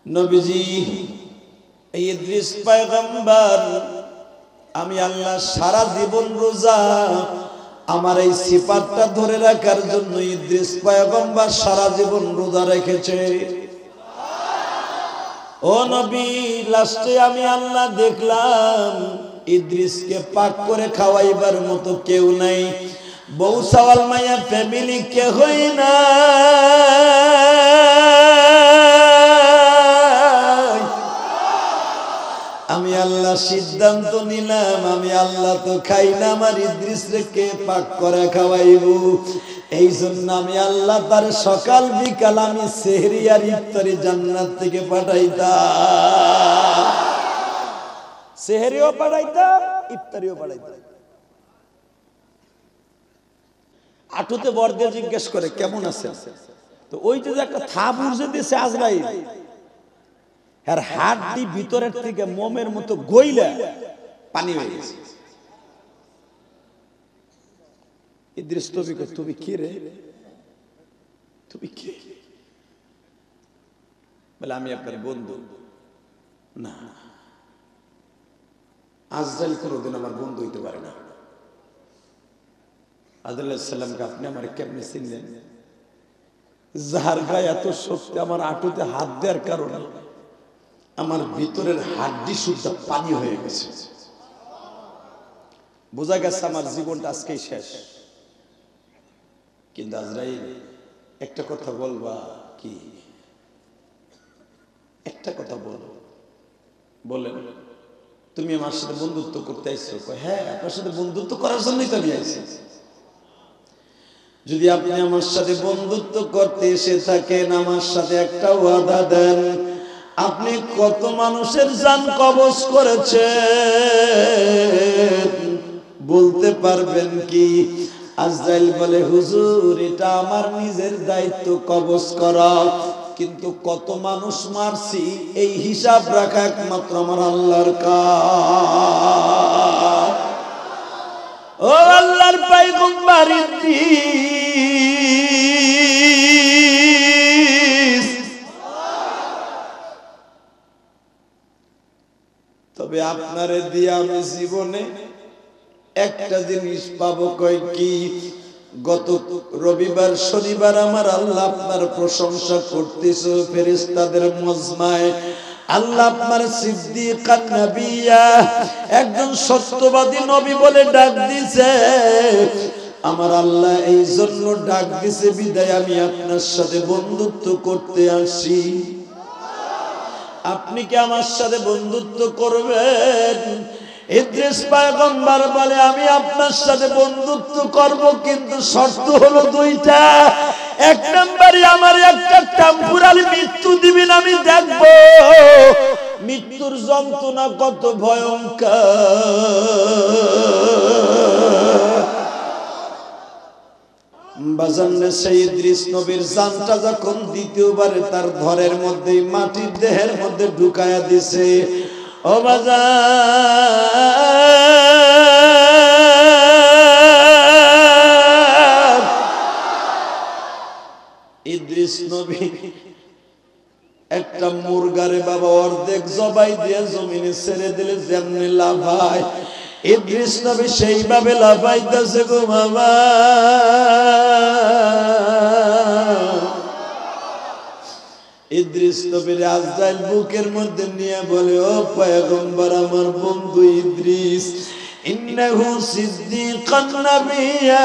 নবীজি ইদ্রিস পয়গম্বর আমি আল্লাহ সারা জীবন রোজা আমার এই সিফাতটা ধরে রাখার জন্য ইদ্রিস পয়গম্বর সারা জীবন রোজা রেখেছে। ও নবী লাস্টে আমি আল্লাহ দেখলাম ইদ্রিসকে পাক করে খাওয়াইবার মতো কেউ নাই, বউ সাওয়াল মায়া ফ্যামিলি কেহই না। আমি আল্লাহ সিদ্ধান্ত নিলাম আমি আল্লাহ তো খাই না, আমার ইদ্রিস কে পাক করে খাওয়াইব। এই জন্য আমি আল্লাহ তার সকাল বিকাল আমি সেহরি আর ইফতারি জান্নাত থেকে পাঠাইতাম, সেহরিও পাঠাইতাম ইফতারিও পাঠাইতাম। আটুতে বর্দে জিজ্ঞেস করে কেমন আছে, তো ওই যে একটা থাপ উড়ে দিয়েছে আজরাইল, আর হাড্ডি ভিতরের থেকে মোমের মতো গইলা পানি হয়ে গেছে। ইদ্রিস তুমি কি রে, তুমি কি? বলে আমি আপনার বন্ধু। না, আজরাইল কোনোদিন আমার বন্ধু হইতে পারে না। আদম আলাইহিস সালামকে আপনি আমার কেমনে চিনলেন? যার গায়ে এত শক্তি, আমার আঁটুতে হাত দেওয়ার কারণে আমার ভিতরের হাড্ডি শুদ্ধ পানি হয়ে গেছে। বোঝা গেছে আমার জীবনটা আজকেই শেষ। কিন্তু আজরাইল একটা কথা বলবা কি? একটা কথা বলো। বলেন, তুমি আমার সাথে বন্ধুত্ব করতে আইছো? হ্যাঁ, আপনার সাথে বন্ধুত্ব করার জন্যই তো আমি আইছি। যদি আপনি আমার সাথে বন্ধুত্ব করতে এসে থাকেন, আমার সাথে একটা ওয়াদা দেন, আপনি কত মানুষের জান কবজ করেছেন বলতে পারবেন কি? আজরাইল বলে হুজুর এটা আমার নিজের দায়িত্ব কবজ করা, কিন্তু কত মানুষ মারছি এই হিসাব রাখা একমাত্র আমার আল্লাহর কাজ। ও আল্লাহর পয়গম্বর ইদ্রিস, তবে আপনারে দিয়ে আমি জীবনে একটা জিনিস পাবো। কই কি? গত রবিবার শনিবার আমার আল্লাহ আপনার প্রশংসা করতেছে ফেরেশতাদের মজমায়। আল্লাহ আপনার সিদ্দিকান নবিয়্যা, একজন সত্যবাদী নবী বলে ডাক দিছে। আমার আল্লাহ এই জন্য ডাক দিছে বিদায় আমি আপনার সাথে বন্ধুত্ব করতে আসি। আপনি কি আমার সাথে বন্ধুত্ব করবেন? ইদ্রিস পয়গম্বর বলে আমি আপনার সাথে বন্ধুত্ব করব, কিন্তু শর্ত হলো দুইটা। এক নম্বরে আমার একটা টেম্পোরারি মৃত্যু দিবেন, আমি দেখব মৃত্যুর যন্ত্রণা কত ভয়ঙ্কর। বাজানে সেই ইদ্রিস নবীর জানটা যখন দ্বিতীয়বারে তার ঘরের মধ্যে মাটির দেহের মধ্যে ঢুকায়া দিছে, ও বাজার ইদ্রিস নবী একটা মুরগারে বাবা অর্ধেক জবাই দিয়ে জমিনে ছেড়ে দিলে যেমনি লাফায়, ইদ্রিস নবী সেইভাবে লাফাইতেছে গো বাবা। ইদ্রিস নবীর আজরাইল বুকের মধ্যে নিয়ে বলে, ও পয়গম্বর আমার বন্ধু ইদ্রিস, ইন্নাহু সিদ্দিকান নবিয়্যা,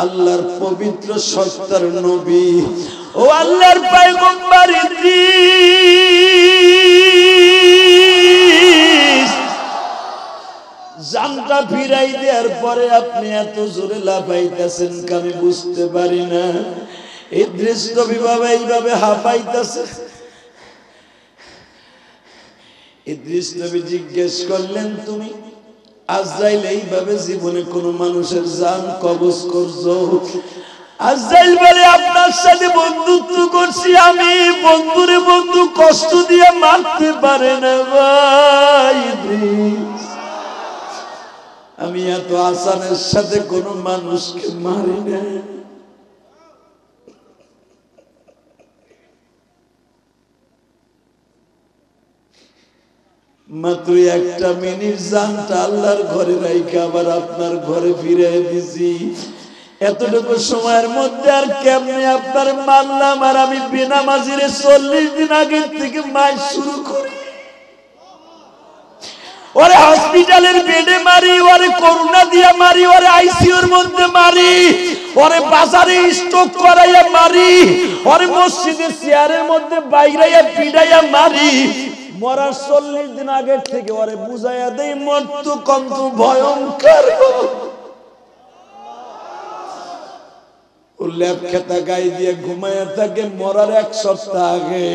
আল্লাহর পবিত্র সত্তার নবী। ও আল্লাহর পয়গম্বর ইদ্রিস, জানটা ফিরাই দেওয়ার পরে আপনি এত জোরে লাফাইতেছেন আমি বুঝতে পারি না। ইদ্রিস নবী বাবা এইভাবে হাঁপাইতেছে। ইদ্রিস নবী জিজ্ঞেস করলেন, তুমি আজরাইল এইভাবে জীবনে কোন মানুষের জান কবজ করছো? আজরাইল বলে আপনার সাথে বন্ধুত্ব করছি আমি, বন্ধুরে বন্ধু কষ্ট দিয়ে মারতে পারে না ভাই ইদ্রিস, আমি এত আসানের সাথে কোন মানুষকে মারি না। মাত্র একটা মিনিট জানটা আল্লাহর ঘরে রাইখা আবার আপনার ঘরে ফিরে দিছি। এতটুকু সময়ের মধ্যে আর কেমনে আপনার মানলাম? আর আমি বেনামাজিরে 40 দিন আগে থেকে মাস শুরু করি। ওরে হসপিটালের বেডে মারি, ওরে করোনা দিয়া মারি, ওরে আইসিইউর মধ্যে মারি, ওরে বাজারে স্ট্রোক করাইয়া মারি, ওরে মসজিদের চেয়ারের মধ্যে বাইরাইয়া পিড়াইয়া মারি। মরার 40 দিন আগে থেকে ওরে বুঝাইয়া দেই মৃত্যু কত ভয়ঙ্কর। ও ল্যাব খেতা গায়ে দিয়ে ঘুমাইয়া থাকে মরার 1 সপ্তাহ আগে।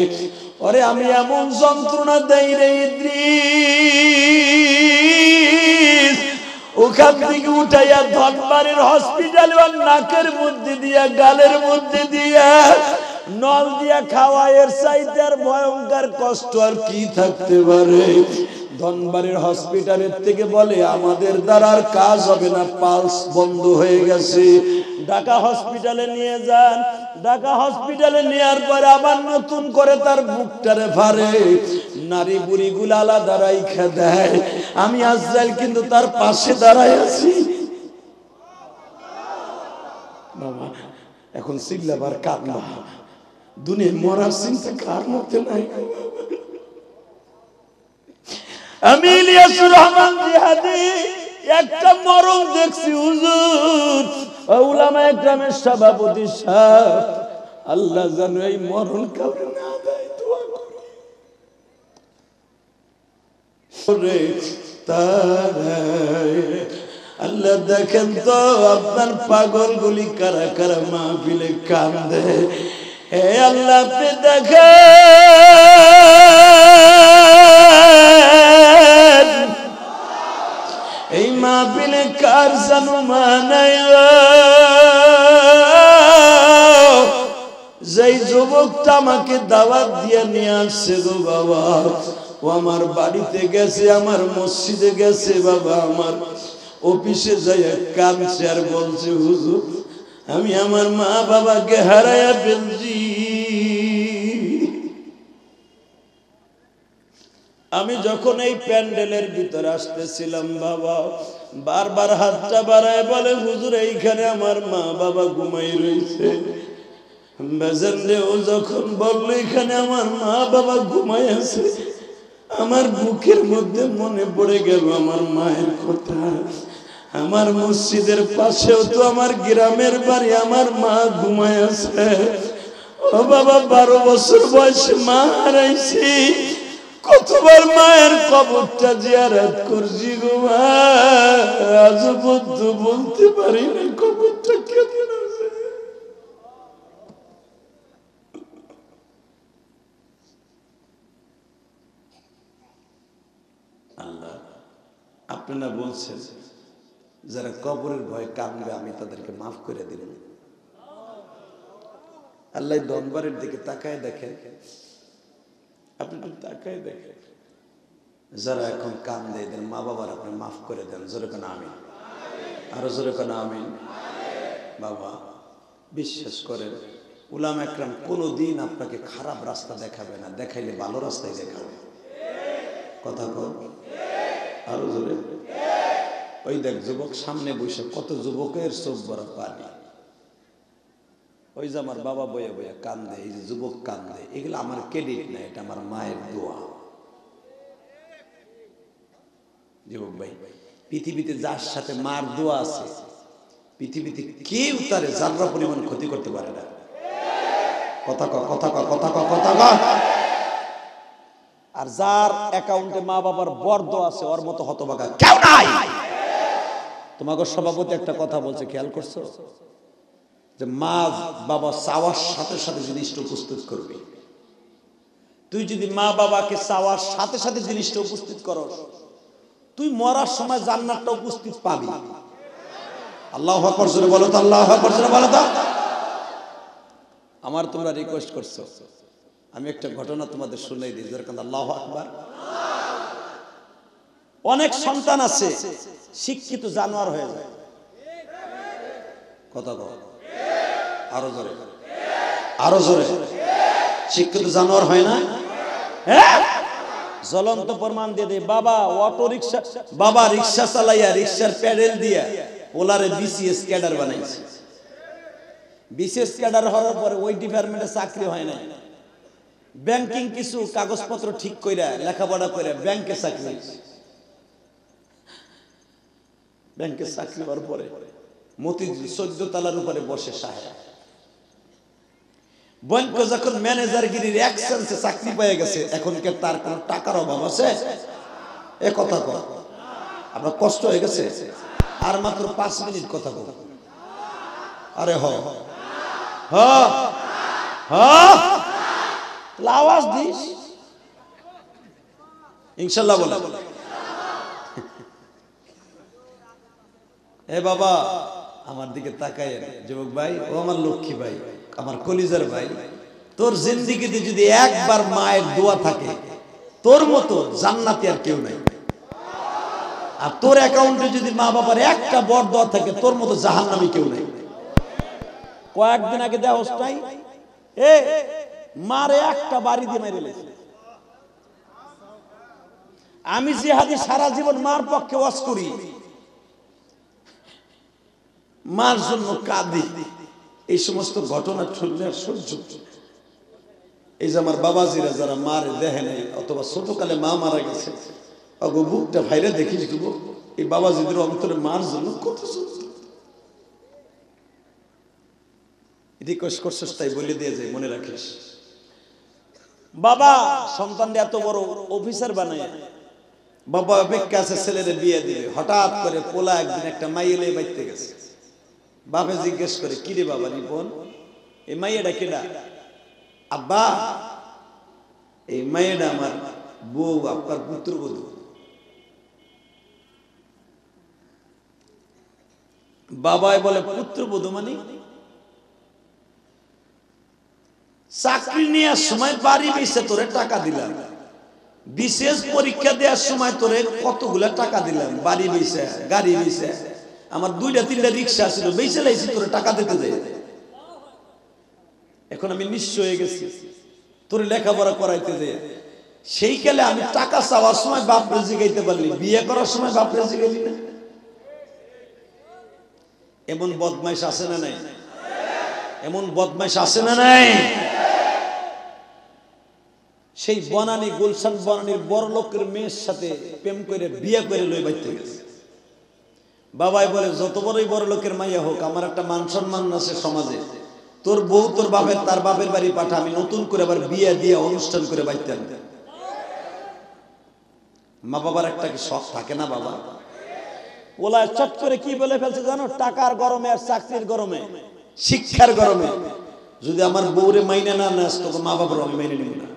ওরে আমি এমন যন্ত্রণা দেই রে ইদ্রিস, ওখান থেকে উঠাইয়া ধনবাড়ির হসপিটালে ওর নাকের মধ্যে দিয়া গালের মধ্যে দিয়া নল দিয়া খাওয়া, এর চাইতে আর ভয়ঙ্কর কষ্ট আর কি থাকতে পারে? ধনবাড়ির হসপিটালের থেকে বলে আমাদের দ্বারা আর কাজ হবে না, পালস বন্ধ হয়ে গেছে, ঢাকা হসপিটালে নিয়ে যান। ঢাকা হসপিটালে নেওয়ার পরে আবার নতুন করে তার বুকটারে ফারে, নারী বুড়ি গুলা আলাদা রাইখা দেয়। আমি আজরাইল কিন্তু তার পাশে দাঁড়ায় আছি। বাবা এখন চিল্লাবার কান্না, দুনিয়ায় মরার চিন্তা কার মধ্যে নাই? আমি ইলিয়াসুর রহমান জিহাদি একটা মরণ দেখছি হুজুর, উলামা একরামের সভাপতি সাহেব। আল্লাহ জানে এই মরণ কাউকে না দেয়, দোয়া করি। আল্লাহ দেখেন তো আপনার পাগলগুলি কারা কারা মাহফিলে কান্দে। হে আল্লাহ আপনি দেখেন এই মাহফিলে কার জানো মানাই, যেই যুবকটা আমাকে দাওয়াত দিয়ে নিয়ে আসছে গো বাবা, ও আমার বাড়িতে গেছে, আমার মসজিদে গেছে বাবা, আমার অফিসে যাই কাঁদছে আর বলছে হুজুর আমি আমার মা বাবাকে হারাইয়া ফেলছি। আমি যখন এই প্যান্ডেলের ভিতরে আসতেছিলাম বাবা, বারবার হাতটা বাড়ায় বলে হুজুর এইখানে আমার মা বাবা ঘুমাই রয়েছে। ও যখন বললো এখানে আমার মা বাবা ঘুমাই আছে, আমার বুকের মধ্যে মনে পড়ে গেল আমার মায়ের কথা। আমার মসজিদের পাশেও তো আমার গ্রামের বাড়ি, আমার মা ঘুমায় আছে। ও বাবা 12 বছর বয়সে মা হারাইছি, কতবার মায়ের কবরটা জিয়ারত করছি গো মা, আজ পর্যন্ত বলতে পারি না কবরটা কেমন আছে। আল্লাহ আপনারা বলছেন যারা কবরের ভয়ে কাঁদবে আমি তাদেরকে মাফ করে দিলাম। আল্লাহ দনবারের দিকে তাকায় দেখেন, আপনি তাকায় দেখেন যারা এখন কান্দে এদের মা বাবার আপনি মাফ করে দেন। জোরে কেন আমিন, আরো জোরে কেন আমিন। বাবা বিশ্বাস করেন উলামা একরাম কোনোদিন আপনাকে খারাপ রাস্তা দেখাবে না, দেখাইলে ভালো রাস্তায় দেখাবে। কথা বল আরো জোরে। ওই দেখ যুবক সামনে বসে, কত যুবকের চোখ বড় পানি। ওই যে আমার বাবা বইয়া বইয়া কান্দে, এই যে যুবক কান্দে, এগুলো আমার ক্রেডিট না, এটা আমার মায়ের দোয়া। যুবক ভাই পৃথিবীতে যার সাথে মার দোয়া আছে, পৃথিবীতে কেউ তারে জাররা পরিমাণ ক্ষতি করতে পারে না। কথা ক কথা ক কথা ক কথা ক। আর যার অ্যাকাউন্টে মা বাবার বর্দ আছে ওর মতো হতভাগা কেউ নাই। তোমাকে সভাপতি একটা কথা বলছে, খেয়াল করছো? যে মা বাবা চাওয়ার সাথে সাথে জিনিসটা উপস্থিত করবে। তুই যদি মা বাবাকে চাওয়ার সাথে সাথে জিনিসটা উপস্থিত করো, তুই মরার সময় জান্নাতটা উপস্থিত পাবি। আল্লাহু আকবার জোরে বলো তো, আল্লাহু আকবার জোরে বলো তো। আমার তোমরা রিকোয়েস্ট করছো, আমি একটা ঘটনা তোমাদের শুনাই দিই। জোরে কান আল্লাহু আকবার। অনেক সন্তান আছে শিক্ষিত জানোয়ার হয়ে যায়। কথা কও আরো জোরে, আরো জোরে। শিক্ষিত জানোয়ার হয় না? হ্যাঁ জ্বলন্ত প্রমাণ দিয়ে দেয়। বাবা অটো রিক্সা, বাবা রিক্সা চালাইয়া রিক্সার প্যাডেল দিয়া পোলারে বিসিএস ক্যাডার বানাইছে। বিসিএস ক্যাডার হওয়ার পরে ওই ডিপার্টমেন্টে চাকরি হয় না, ব্যাংকিং কিছু কাগজপত্র ঠিক কইরা লেখাপড়া করে ব্যাংকে চাকরি হয়েছে। ব্যাংকে চাকরি হওয়ার পরে মতিঝিল 14 তলার উপরে বসে সাহেব ব্যাংক যখন ম্যানেজারগিরির অ্যাকশনসে চাকরি পেয়ে গেছে, এখন কি তার কোনো টাকার অভাব আছে? এ কথা কর, আপনার কষ্ট হয়ে গেছে? আর মাত্র 5 মিনিট কথা বল। আরে হ হ হ আওয়াজ দিস ইনশাআল্লাহ বলে। এ বাবা আমার দিকে তাকায় যুবক ভাই, ও আমার লক্ষ্মী ভাই, আমার কলিজার ভাই, তোর জিন্দেগিতে যদি একবার মায়ের দোয়া থাকে, তোর মতো জান্নাতি আর কেউ নাই। আর তোর অ্যাকাউন্টে যদি মা বাবার একটা বড় দোয়া থাকে, তোর মতো জাহান্নামী কেউ নাই। কয়েকদিন আগে দেওয়া অবস্থায় মারে একটা বাড়ি দিয়ে মেরে লেছে। আমি জিহাদি সারা জীবন মার পক্ষে ওয়াজ করি, মার জন্য কাঁদি। এই সমস্ত ঘটনা শুনলে সহ্য। এই যে আমার বাবাজিরা যারা মারে দেখে নাই অথবা ছোটকালে মা মারা গেছে, অগো বুকটা ভাইরে দেখিস দেবো, এই বাবাজিদের অন্তরে মার জন্য কত রিকোয়েস্ট করছিস, তাই বলে দিয়ে যায়, মনে রাখিস। বাবা সন্তানটা এত বড় অফিসার বানায়, বাবা অপেক্ষা আছে ছেলেদের বিয়ে দিবে। হঠাৎ করে পোলা একদিন একটা মাইয়েলে বাইতে গেছে। বাপে জিজ্ঞেস করে, কিরে বাবা রিপন, এই মাইয়াটা কেডা? আব্বা এই মাইয়াটা আমার বউ, আপনার পুত্রবধূ। বাবাই বলে, পুত্রবধূ মানে? চাকরি নেওয়ার সময় বাড়ি বেচে তোরে টাকা দিলাম, বিশেষ পরীক্ষা দেওয়ার সময় তোরে কতগুলা টাকা দিলাম, বাড়ি বেচে গাড়ি বেচে, আমার 2-3টা রিক্সা ছিল, বেচে লাইছি তোরে টাকা দিতে দেয়। এখন আমি নিঃস্ব হয়ে গেছি, তোরে লেখাপড়া করাইতে দেয়। সেই কালে আমি টাকা চাওয়ার সময় বাপরে জিগাইতে পারলি, বিয়ে করার সময় বাপরে জিগাইলি না? এমন বদমাইশ আছে না নাই? এমন বদমাইশ আছে না নাই? সেই বনানী গুলশান বনানীর বড় লোকের মেয়ের সাথে প্রেম করে বিয়ে করে লই বাইতে গেছে। বাবাই বলে, যত বড়ই বড় লোকের মাইয়া হোক, আমার একটা মান সম্মান আছে সমাজে। তোর বউ তোর বাপের তার বাপের বাড়ি পাঠা, আমি নতুন করে আবার বিয়ে দিয়ে অনুষ্ঠান করে বাইতে আনতে। মা বাবার একটা কি শখ থাকে না বাবা? ওলা চট করে কি বলে ফেলছে জানো? টাকার গরমে আর চাকরির গরমে, শিক্ষার গরমে যদি আমার বউরে মাইনে না নেস, তোকে মা বাবার আমি মাইনে নিব না।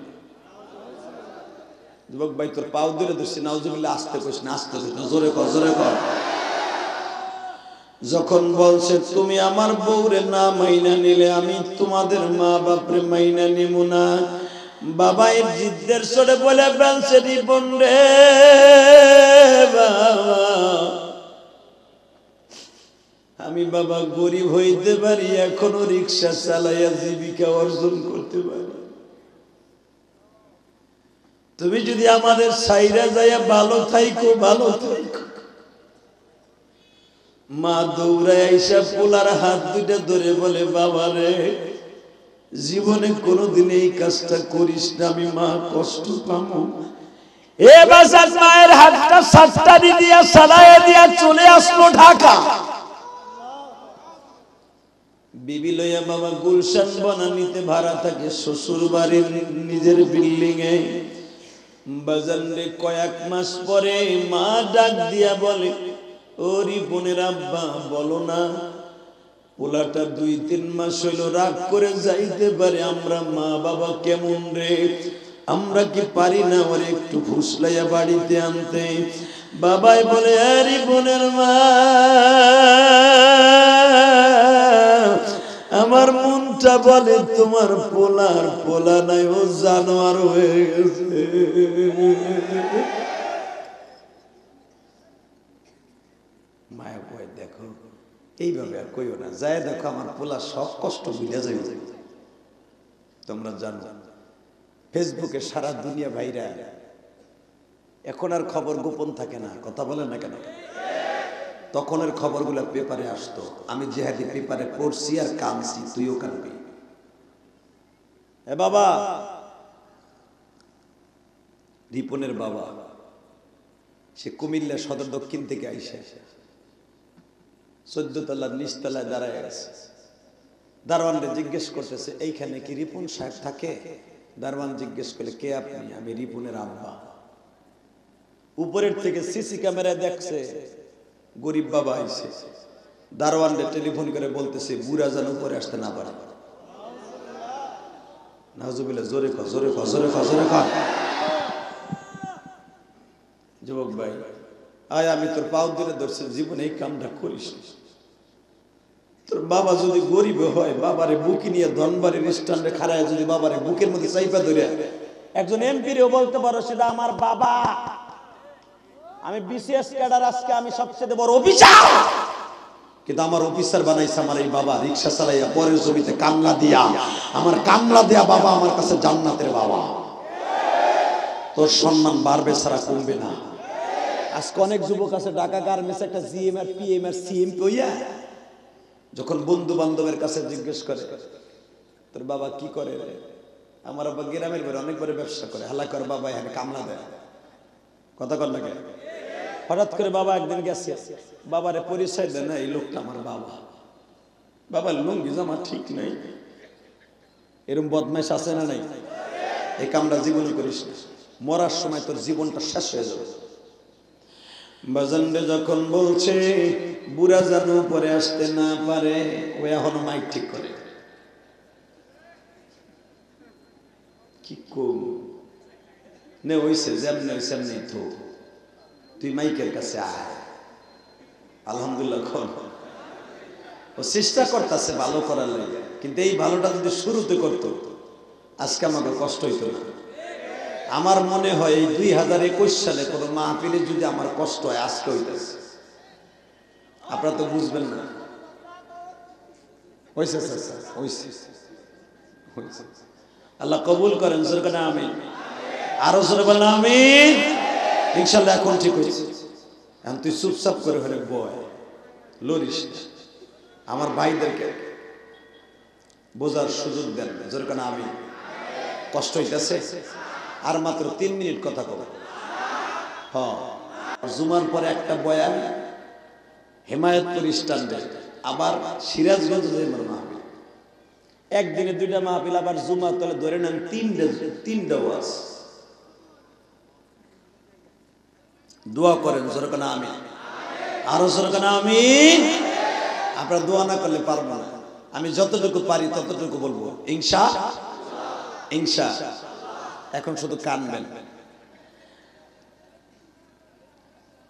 যুবক ভাই, তোর পাও ধরে ধরছি, নাউজুবিল্লাহ, আসতে কইস না, আসতে কইস না, জোরে কর, জোরে কর। যখন বলছে তুমি আমার বউরে না মাইনা নিলে আমি তোমাদের মা বাপরে মাইনা নিব না, বাবা এর জিদ্দের সরে বলে ফেলছে, রিপন রে বাবা, আমি বাবা গরিব হইতে পারি, এখনো রিক্সা চালাইয়া জীবিকা অর্জন করতে পারি। তুমি যদি আমাদের সাইরা যাইয়া ভালো থাইকো, ভালো থাইকো। মা দৌড়ায় আইসা পোলার হাত দুইটা ধরে বলে, বাবা রে, জীবনে কোনোদিন এই কাজটা করিস না, আমি মা কষ্ট পাবো। এ বাজার মায়ের হাতটা সাতটারি দিয়া সারাইয়া দিয়া চলে আসলো ঢাকা। বিবি লইয়া বাবা গুলশান বনানীতে ভাড়া থাকে, শ্বশুর বাড়ির নিজের বিল্ডিং এ। বাজার রে কয়েক মাস পরে মা ডাক দিয়া বলে, ও রিপনের আব্বা বলো না, পোলাটা 2-3 মাস হইল রাগ করে যাইতে পারে, আমরা মা বাবা কেমন রে, আমরা কি পারি না ওরে একটু ফুসলাইয়া বাড়িতে আনতে? বাবাই বলে, রিপনের মা, আমার মনটা বলে তোমার পোলার পোলা নাই, ও জানোয়ার হয়ে গেছে। মায়া কয়, দেখো এইভাবে আর কইও না, যায় দেখো আমার পোলা সব কষ্ট ভুলে যাবে। তোমরা জানো ফেসবুকে সারা দুনিয়া ভাইরা এখন আর খবর গোপন থাকে না, কথা বলেন না কেন? তখনের খবরগুলো পেপারে আসতো, আমি জিহাদি পেপারে পড়ছি আর কাঁদছি, তুইও কাঁদবি। এ বাবা, রিপনের বাবা সে কুমিল্লা সদর দক্ষিণ থেকে আইসা 14 তলার নিচতলায় দাঁড়ায় আছে। দারোয়ানরে জিজ্ঞেস করতেছে, এইখানে কি রিপন সাহেব থাকে? দারোয়ান জিজ্ঞেস করলে, কে আপনি? আমি রিপনের আব্বা। উপরের থেকে সিসি ক্যামেরায় দেখছে গরিব বাবা আইছে। দারোয়ানরে টেলিফোন করে বলতেছে, বুড়া যেন উপরে আসতে না পারে। নাউজুবিল্লাহ, জোরে কর, জোরে কর, জোরে কর, জোরে কর। যুবক ভাই, আয় আমি তোর পাও ধরে ধরছি, জীবনে এই কামটা করিস। তোর বাবা যদি গরিব হয়, বাবারে বুকি নিয়ে ধনবাড়ির স্ট্যান্ডে খাড়ায় যদি বাবারে বুকের মধ্যে চাইপা ধরে একজন এমপিরেও বলতে পারো সেটা আমার বাবা। আমি বিসিএস ক্যাডার, আজকে আমি সবচেয়ে বড় অফিসার, কিন্তু আমার অফিসার বানাইছে আমার এই বাবা। রিক্সা চালাইয়া পরের জমিতে কামলা দিয়া, আমার কামলা দেয়া বাবা আমার কাছে জান্নাতের বাবা। তোর সম্মান বাড়বে ছাড়া কমবে না। আজকে অনেক যুবক আছে ঢাকা গার্মেন্টস একটা জিএম আর পিএম আর সিএম কইয়া যখন বন্ধু বান্ধবের কাছে জিজ্ঞেস করে, তোর বাবা কি করে? আমার বাবা গ্রামের বাড়ি, অনেকবারে ব্যবসা করে। হালা কর বাবা এখানে কামলা দেয়, কথা কর না কেন? হঠাৎ করে বাবা একদিন গেছে, বাবারে পরিচয় দেয় না, এই লোকটা আমার বাবা। বাবার লুঙ্গি জামা ঠিক নেই, এরকম বদমাইশ আছে না নাই? এই কামটা জীবনে করিস না, মরার সময় তোর জীবনটা শেষ হয়ে যাবে। বাজানরে যখন বলছে বুড়া যেন উপরে আসতে না পারে, ও এখনো মাইক ঠিক করে। কি কম নে হইছে, যেমনি হইছে এমনি তো, তুই মাইকের কাছে আয়। আলহামদুলিল্লাহ খন ও চেষ্টা করতেছে ভালো করার লাগে, কিন্তু এই ভালোটা যদি শুরুতে করতো আজকে আমাকে কষ্ট হইতো না। আমার মনে হয় এই 2021 সালে কোন মাহফিলে যদি আমার কষ্ট হয় আজকে হইতেছে। আপনারা তো বুঝবেন না। হইছে হইছে হইছে, আল্লাহ কবুল করেন। সরকার আমিন, আরো জোরে বলেন আমিন। ইনশাআল্লাহ এখন ঠিক হয়েছে। এখন তুই চুপচাপ করে ফেলে বয়, লড়িস না। আমার ভাইদেরকে বোঝার সুযোগ দেন, জোরে কেন আমিন। কষ্ট হইতেছে, আর মাত্র 3 মিনিট কথা কব। হ্যাঁ, জুমার পরে একটা বয়ান হেমায়েতপুর স্ট্যান্ডে, আবার সিরাজগঞ্জ মাহফিল, একদিনে 2টা মাহফিল, আবার জুমার তলে ধরে নেন 3টা ওয়াজ। দোয়া করেন, জোরে কেন আমিন, আরো জোরে কেন আমিন। আপনারা দোয়া না করলে পারবো না। আমি যতটুকু পারি ততটুকু বলবো ইনশা। এখন শুধু কানবেন।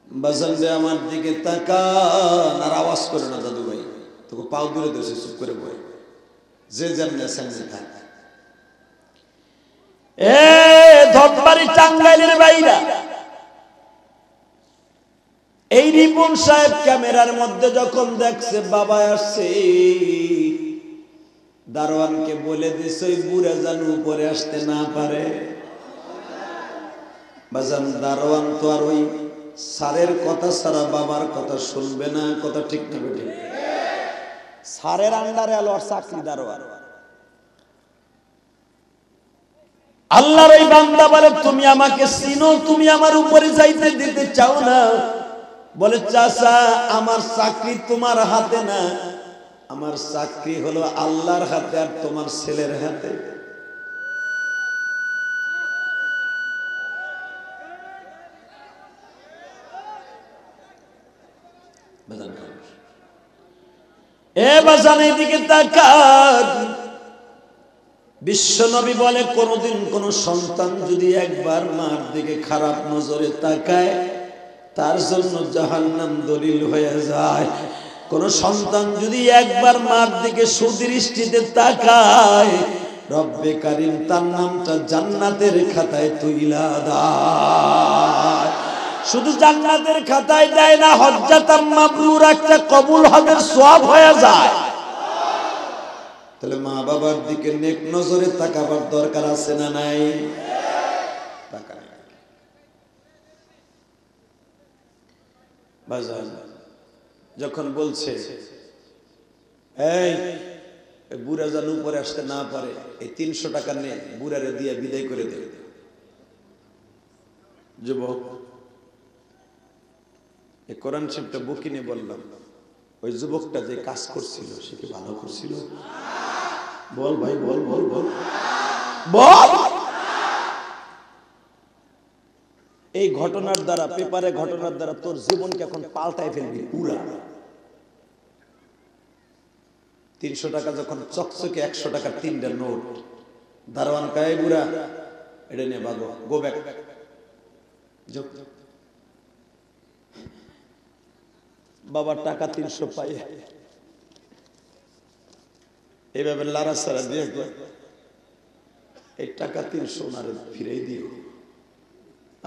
বাজানরে আমার দিকে তাকান, আর আওয়াজ করে না দাদু ভাই, তোকে পাও দূরে দিয়েছে, চুপ করে বই, যে যেমনি সেমনি থাক। এ ধপবাড়ি টাঙ্গাইলের বাইরা, এই রিপন সাহেব ক্যামেরার মধ্যে যখন দেখছে বাবা আসছে, দারোয়ানকে বলে দিছে ওই বুড়া যেন উপরে আসতে না পারে। বাজান দারোয়ান তো আর ওই স্যারের কথা ছাড়া বাবার কথা শুনবে না, কথা ঠিক না বেঠিক? স্যারের আন্ডারে আলো আর চাকরি দারোয়ান। আল্লাহর ওই বান্দা বলে, তুমি আমাকে চিনো, তুমি আমার উপরে যাইতে দিতে চাও না? বলে, চাচা আমার চাকরি তোমার হাতে না, আমার চাকরি হলো আল্লাহর হাতে আর তোমার ছেলের হাতে। এ বাজান এদিকে তাকান। বিশ্বনবী বলে, কোনদিন কোন সন্তান যদি একবার মার দিকে খারাপ নজরে তাকায়, তার জন্য জাহান্নাম দলিল হয়ে যায়। কোন সন্তান যদি একবার মার দিকে সুদৃষ্টিতে তাকায়, রব্বে কারীম তার নামটা জান্নাতের খাতায় তুইলা দেয়। শুধু জান্নাতের খাতায় দেয় না, হজ্জাতাম মাবরুর, একটা কবুল হজের সওয়াব হয়ে যায়। তাহলে মা বাবার দিকে নেক নজরে তাকাবার দরকার আছে না নাই? বাজান যখন বলছে এই বুড়া যেন উপরে আসতে না পারে, এই 300 টাকা নে, বুড়ারে দিয়ে বিদায় করে দে। যুবক, এই কোরআন শরীফটা বুকিনে বললাম, ওই যুবকটা যে কাজ করছিল সে কি ভালো করছিল? বল ভাই, বল বল বল বল। এই ঘটনার দ্বারা, পেপারে ঘটনার দ্বারা তোর জীবনকে এখন পাল্টাই ফেলবি পুরা। 300 টাকা যখন চকচকে 100 টাকার 3টা নোট, দারোয়ান কায় বুড়া এটা নিয়ে ভাগো, গো ব্যাক। বাবা টাকা 300 পাই, এইভাবে লারা সারা দিয়ে এই টাকা 300 ওনারে ফিরে দিও,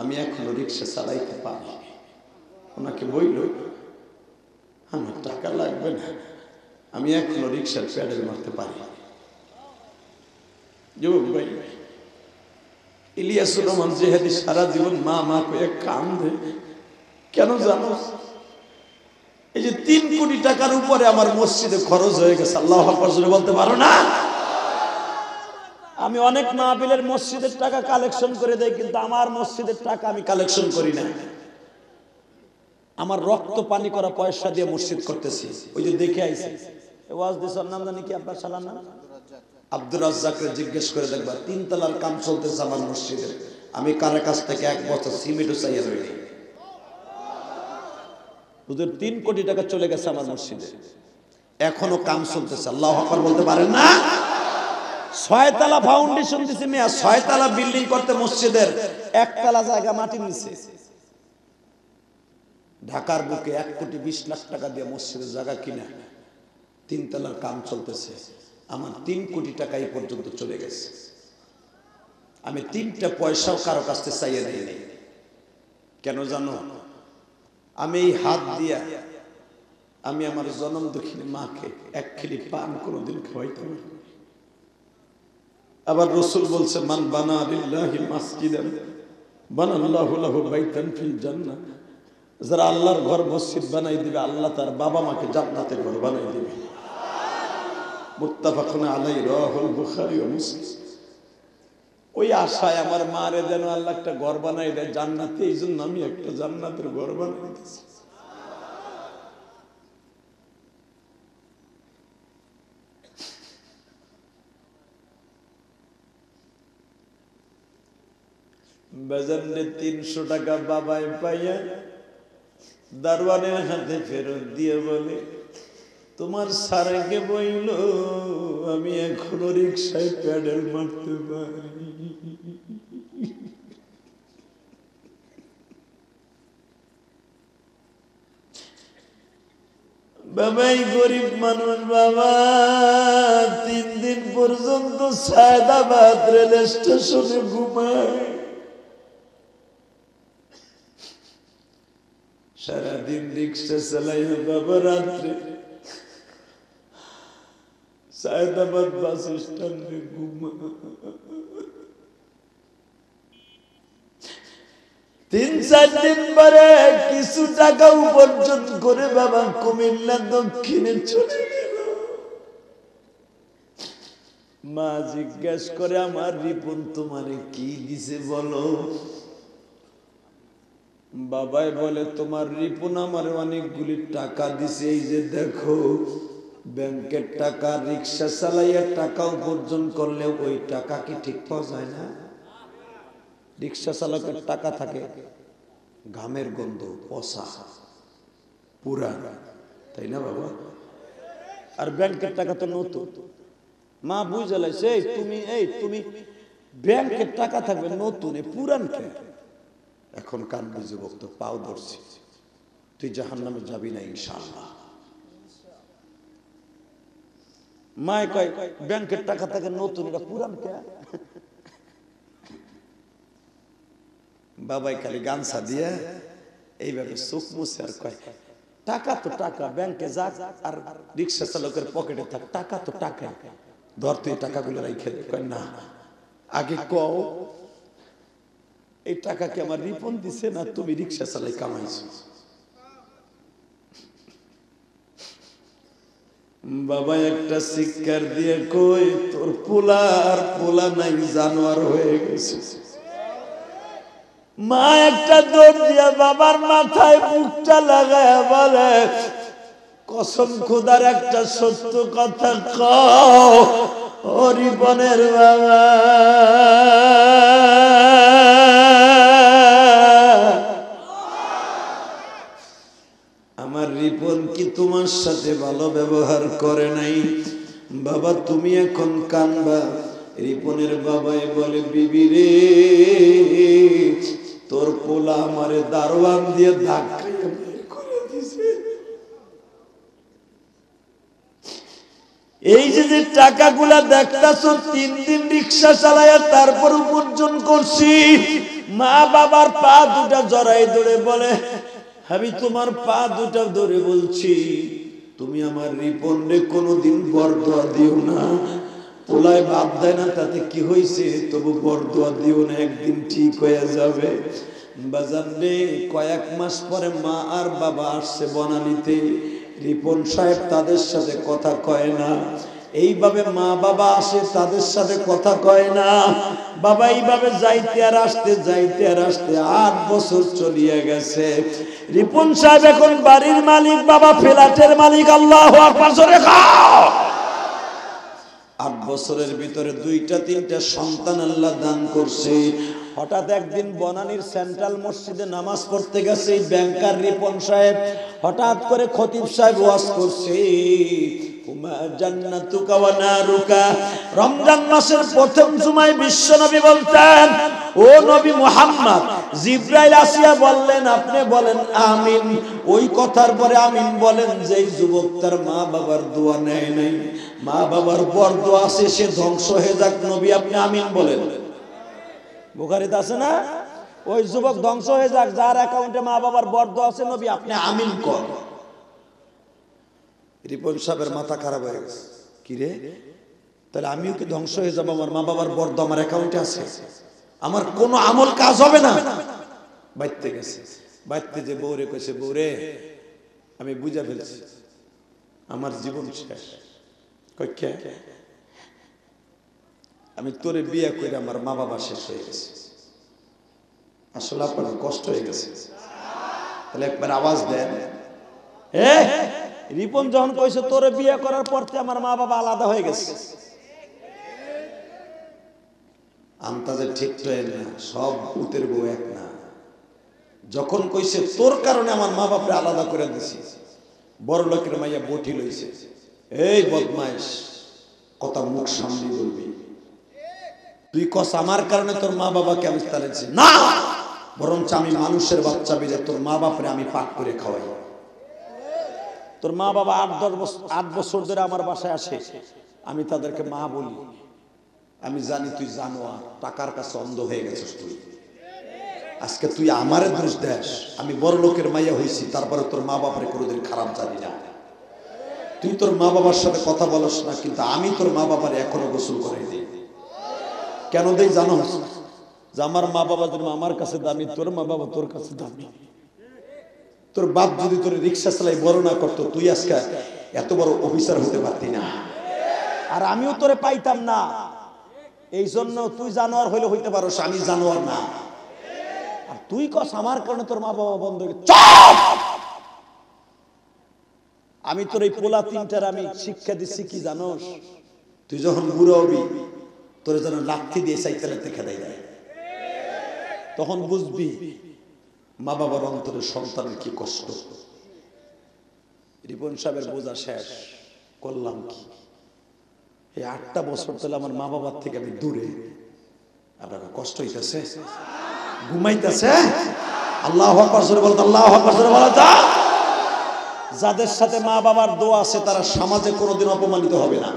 আমি এখনো রিক্সা চালাইতে পারি। ওনাকে বইল আমার টাকা লাগবে না, আমি এখনো রিক্সার প্যাডেল মারতে পারি। যুবক ভাই, ইলিয়াসুর রহমান জেহাদি সারা জীবন মা মা করে কান্দে কেন জানো? এই যে 3 কোটি টাকার উপরে আমার মসজিদে খরচ হয়ে গেছে, আল্লাহু আকবার জোরে বলতে পারো না? আমি অনেক মাহফিলের মসজিদের টাকা কালেকশন করে দেই, কিন্তু আমার মসজিদের টাকা আমি কালেকশন করি না। আমার রক্ত পানি করা পয়সা দিয়ে মসজিদ করতেছি। ওই যে দেখে আইছি ওয়াজ দিছার নাম জানি কি আপনার শালার নাম? আব্দুর রাজ্জাককে জিজ্ঞেস করে দেখবা, 3 তলার কাম চলতেছে আমার মসজিদে, আমি কার কাছ থেকে 1 বছর সিমেন্টও চাইয়া রইনি। ওদের 3 কোটি টাকা চলে গেছে আমার মসজিদে, এখনো কাম চলতেছে। আল্লাহু আকবার বলতে পারেন না? 6 তলা ফাউন্ডেশন দিছে মিয়া, 6 তলা বিল্ডিং করতে মসজিদের 1 তলা জায়গা মাটির নিচে। ঢাকার বুকে 1 কোটি 20 লাখ টাকা দিয়ে মসজিদের জায়গা কিনা 3 তলার কাম চলতেছে। আমার 3 কোটি টাকা এই পর্যন্ত চলে গেছে, আমি 3টা পয়সাও কারো কাছ থেকে চাইয়ে দেই নাই। কেন জানো? আমি এই হাত দিয়া আমি আমার জনম দুঃখিনী মাকে 1 খিলি পান কোনোদিন খাওয়াইতে পারি। আবার রাসূল বলছে, মান বানা লিল্লাহি মাসজিদান বানাল্লাহু লাহু বাইতান ফিল জান্নাহ। যারা আল্লাহর ঘর মসজিদ বানাই দিবে, আল্লাহ তার বাবা মাকে জান্নাতের ঘর বানাই দিবে। মুত্তাফাকুন আলাইহি, রাওয়াহুল বুখারী ও মুসলিম। ওই আশায় আমার মারে যেন আল্লাহ একটা ঘর বানাই দেয় জান্নাতে, এই জন্য আমি একটা জান্নাতের ঘর বানাই দিয়েছি। বাজারে 300 টাকা বাবাই পাইয়া দারওয়ানের হাতে ফেরত দিয়ে বলে, তোমার সারেকে বইল আমি এখনো রিক্সায় প্যাডেল মারতে পারি। বাবাই গরিব মানুষ বাবা, 3 দিন পর্যন্ত সায়দাবাদ রেল স্টেশনে ঘুমায়, সারাদিন রিক্সা চালাই বাবা, রাত্রে সায়দাবাদ বাস স্ট্যান্ডে ঘুমায়। 3-4 দিন পরে কিছু টাকা উপার্জন করে বাবা কুমিল্লা দক্ষিণে চলে গেল। মা জিজ্ঞেস করে, আমার রিপন তোমারে কি দিছে বলো? বাবাই বলে, তোমার রিপন আমার অনেকগুলি টাকা দিছে, এই যে দেখো ব্যাংকের টাকা, রিক্সা চালাইয়া টাকা উপার্জন করলে ওই টাকা কি ঠিক পাওয়া যায় না? রিক্সা চালকের টাকা থাকে ঘামের গন্ধ, পচা পুরা, তাই না বাবা? আর ব্যাংকের টাকা তো নতুন। মা বুঝে লাইছে, তুমি ব্যাংকের টাকা থাকবে নতুন, পুরান কে? এখন কান বুঝে বক্ত পাও ধরছি, তুই জাহান্নামে যাবি না ইনশাআল্লাহ। মায় কয় ব্যাংকের টাকা থাকে নতুন, এটা পুরান কে? বাবাই খালি গামছা দিয়ে এইভাবে চোখ মুছে আর কয়, টাকা তো টাকা, ব্যাংকে যাক আর রিক্সা চালকের পকেটে থাক, টাকা তো টাকা, ধর তুই টাকাগুলো রাইখে দে। কয় না, আগে কও এই টাকা কি আমার রিপন দিছে না তুমি রিক্সা চালাই কামাইছো? বাবা একটা চিৎকার দিয়ে কই তোর পোলা নাই জানোয়ার হয়ে গেছে। মা একটা দৌড় দিয়া বাবার মাথায় মুখটা লাগায় বলে, কসম খোদার একটা সত্য কথা কও ও রিপনের বাবা, আমার রিপন কি তোমার সাথে ভালো ব্যবহার করে নাই? বাবা তুমি এখন কানবা। রিপনের বাবাই বলে, বিবি রে, তোর পোলা আমারে দারোয়ান দিয়ে ধাক্কাইয়া বের করে দিছে। এই যে যে টাকাগুলা দেখতাছ 3 দিন রিক্সা চালায়া তারপর উপার্জন করছি। মা বাবার পা দুটা জড়াই ধরে বলে, আমি তোমার পা দুটা ধরে বলছি, তুমি আমার রিপন রে কোনোদিন বরদোয়া দিও না। পোলায় বাদ দেয় না তাতে কি হয়েছে, তবু বরদোয়া দিও না, একদিন ঠিক হয়ে যাবে। বাজার রে, কয়েক মাস পরে মা আর বাবা আসছে বনানীতে। রিপন সাহেব তাদের সাথে কথা কয় না। এইভাবে মা বাবা আসে, তাদের সাথে কথা কয় না। বাবা এইভাবে যাইতে আর আসতে 8 বছর চলিয়ে গেছে। রিপন সাহেব এখন বাড়ির মালিক, বাবা ফ্ল্যাটের মালিক। আল্লাহু আকবার জোরে খাও। 8 বছরের ভিতরে 2টা-3টা সন্তান আল্লাহ দান করছে। হঠাৎ একদিন বনানীর সেন্ট্রাল মসজিদে নামাজ পড়তে গেছে এই ব্যাংকার রিপন সাহেব। হঠাৎ করে খতিব সাহেব ওয়াজ করছে, জান্নাতুকা ওয়া নারুকা। রমজান মাসের প্রথম জুমায় বিশ্বনবী বলতেন, ও নবী মুহাম্মদ, জিবরাইল আসিয়া বললেন আপনি বলেন আমিন। ওই কথার পরে আমিন বলেন যেই যুবক তার মা বাবার দোয়া নেয় নাই, মা বাবার বরদোয়া আছে, সে ধ্বংস হয়ে যাক, নবী আপনি আমিন বলেন। বুখারীতে আছে না, ওই যুবক ধ্বংস হয়ে যাক যার অ্যাকাউন্টে মা বাবার বরদোয়া আছে, নবী আপনি আমিন কর। রিপন সাহেবের মাথা খারাপ হয়ে গেছে, কি রে, তাহলে আমিও কি ধ্বংস হয়ে যাবো? আমার মা বাবার বরদোয়া আমার অ্যাকাউন্টে আছে, আমার কোনো আমল কাজ হবে না। বাইতে গেছে, বাইতে যে বউরে কইছে, বউরে আমি বুঝা ফেলছি, আমার জীবন শেষ। কই কে? আমি তোরে বিয়ে করে আমার মা বাবা শেষ হয়ে গেছে। আসলে আপনার কষ্ট হয়ে গেছে, তাহলে একবার আওয়াজ দেন। রিপন যখন কইছে তোরে বিয়ে করার পর আমার মা বাবা আলাদা হয়ে গেছে, আন্তাজে ঠিক তো না, সব ভূতের বউ এক না। যখন কইছে তোর কারণে আমার মা বাপরে আলাদা করে দিছি, বড় লোকের মাইয়া বটি লইছে, এই বদমাইশ, কথা মুখ সামনে বলবি। তুই কস আমার কারণে তোর মা বাবাকে আমি তাড়াইছি না, বরঞ্চ আমি মানুষের বাচ্চা বিলে তোর মা বাপরে আমি পাক করে খাওয়াই। তোর মা বাবা 8 বছর ধরে আমার বাসায় আসে, আমি তাদেরকে মা বলি। আমি জানি তুই জানোয়ার, টাকার কাছে অন্ধ হয়ে গেছিস তুই। আজকে তুই আমারে দোষ দেস, আমি বড় লোকের মাইয়া হইছি, তারপরে তোর মা বাপরে কোনোদিন খারাপ জানি না। তুই তোর মা বাবার সাথে কথা বলস না, কিন্তু আমি তোর মা বাবার এখনো গোসল করে দিই। কেন দেই জানো? যে আমার মা বাবা যেন আমার কাছে দামি, তোর মা বাবা তোর কাছে দামি। তোর বাপ যদি তোর রিক্সা চালাই বড় না করতো, তুই আজকে এত বড় অফিসার হতে পারতি না, আর আমিও তোরে পাইতাম না। এই জন্য তুই জানোয়ার হইলে হইতে পারো, আমি জানোয়ার না। আর তুই কস আমার কারণে তোর মা বাবা বন্ধ হয়ে গেছে। আমি তোর এই পোলা 3টার আমি শিক্ষা দিচ্ছি কি জানোস? তুই যখন বুড়ো হবি, তোর যেন লাঠি দিয়ে সাইকেলেতে খেদাই দেয়, তখন বুঝবি মা বাবার অন্তরে সন্তানের কি কষ্ট। রিপন সাহেবের বোঝা শেষ, করলাম কি? এই 8টা বছর তাহলে আমার মা বাবার থেকে আমি দূরে। আপনার কষ্ট হইতেছে, ঘুমাইতেছে। আল্লাহু আকবার জোরে বলতে, আল্লাহু আকবার জোরে বলা যা। যাদের সাথে মা বাবার দোয়া আছে তারা সমাজে কোনোদিন অপমানিত হবে না।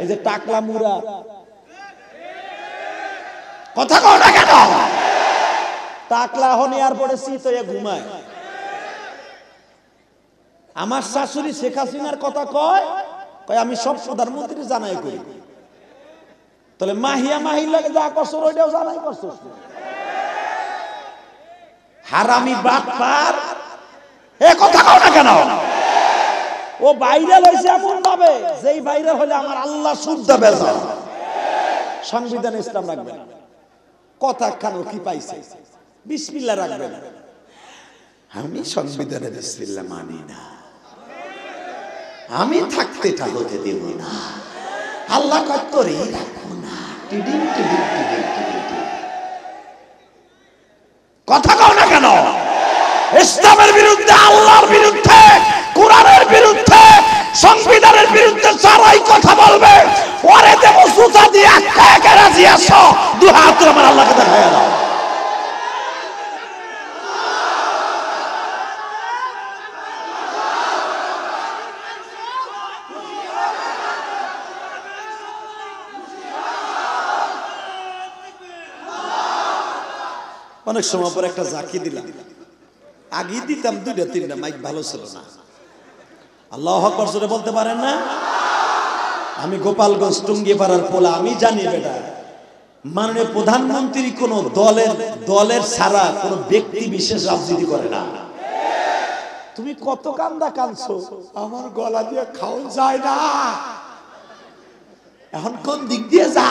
এই যে টাকলা মুরা, কথা কও না কেন? টাকলা হন এয়ারপোর্টে শীত হয়ে ঘুমায়। আমার শাশুড়ি শেখ হাসিনার কথা কয়, আমি সব প্রধানমন্ত্রী জানাই করি। তাহলে মাহিয়া মাহির লাগে যা করছো ওইটাও জানাই করছো। হারামি বাটপার, এ কথা কও না কেন? ও ভাইরাল হয়েছে এমন ভাবে যেই ভাইরাল হলে আমার আল্লাহ শুদ্ধ বেজাল। সংবিধানে ইসলাম রাখবে না, কথা খানো কি পাইছে, বিসমিল্লাহ রাখবে না। আমি সংবিধানে বিসমিল্লাহ মানি না, আমি থাকতে তা হতে দেব না, আল্লাহ কতরেই রাখবো না। টিডিম টিডিম টিডিম টিডিম টিডিম। কথা কও না কেন? ইসলামের বিরুদ্ধে, আল্লাহর বিরুদ্ধে, কোরআনের বিরুদ্ধে, সংবিধানের বিরুদ্ধে যারাই কথা বলবে ওরে দেব জুতা দিয়ে একা রাজি আসো, দুই হাত আমার আল্লাহকে দেখায় দাও। অনেক সময় পর একটা জাকি দিলাম, আগে দিতাম দুইটা তিনটা, মাইক ভালো ছিল না। আল্লাহু আকবার জোরে বলতে পারেন না? আমি গোপালগঞ্জ টুঙ্গিপাড়ার পোলা, আমি জানি বেটা মাননীয় প্রধানমন্ত্রী কোন দলের ছাড়া কোন ব্যক্তি বিশেষ রাজনীতি করে না। তুমি কত কান্দা কাঁদছো, আমার গলা দিয়ে খাওয়া যায় না, এখন কোন দিক দিয়ে যা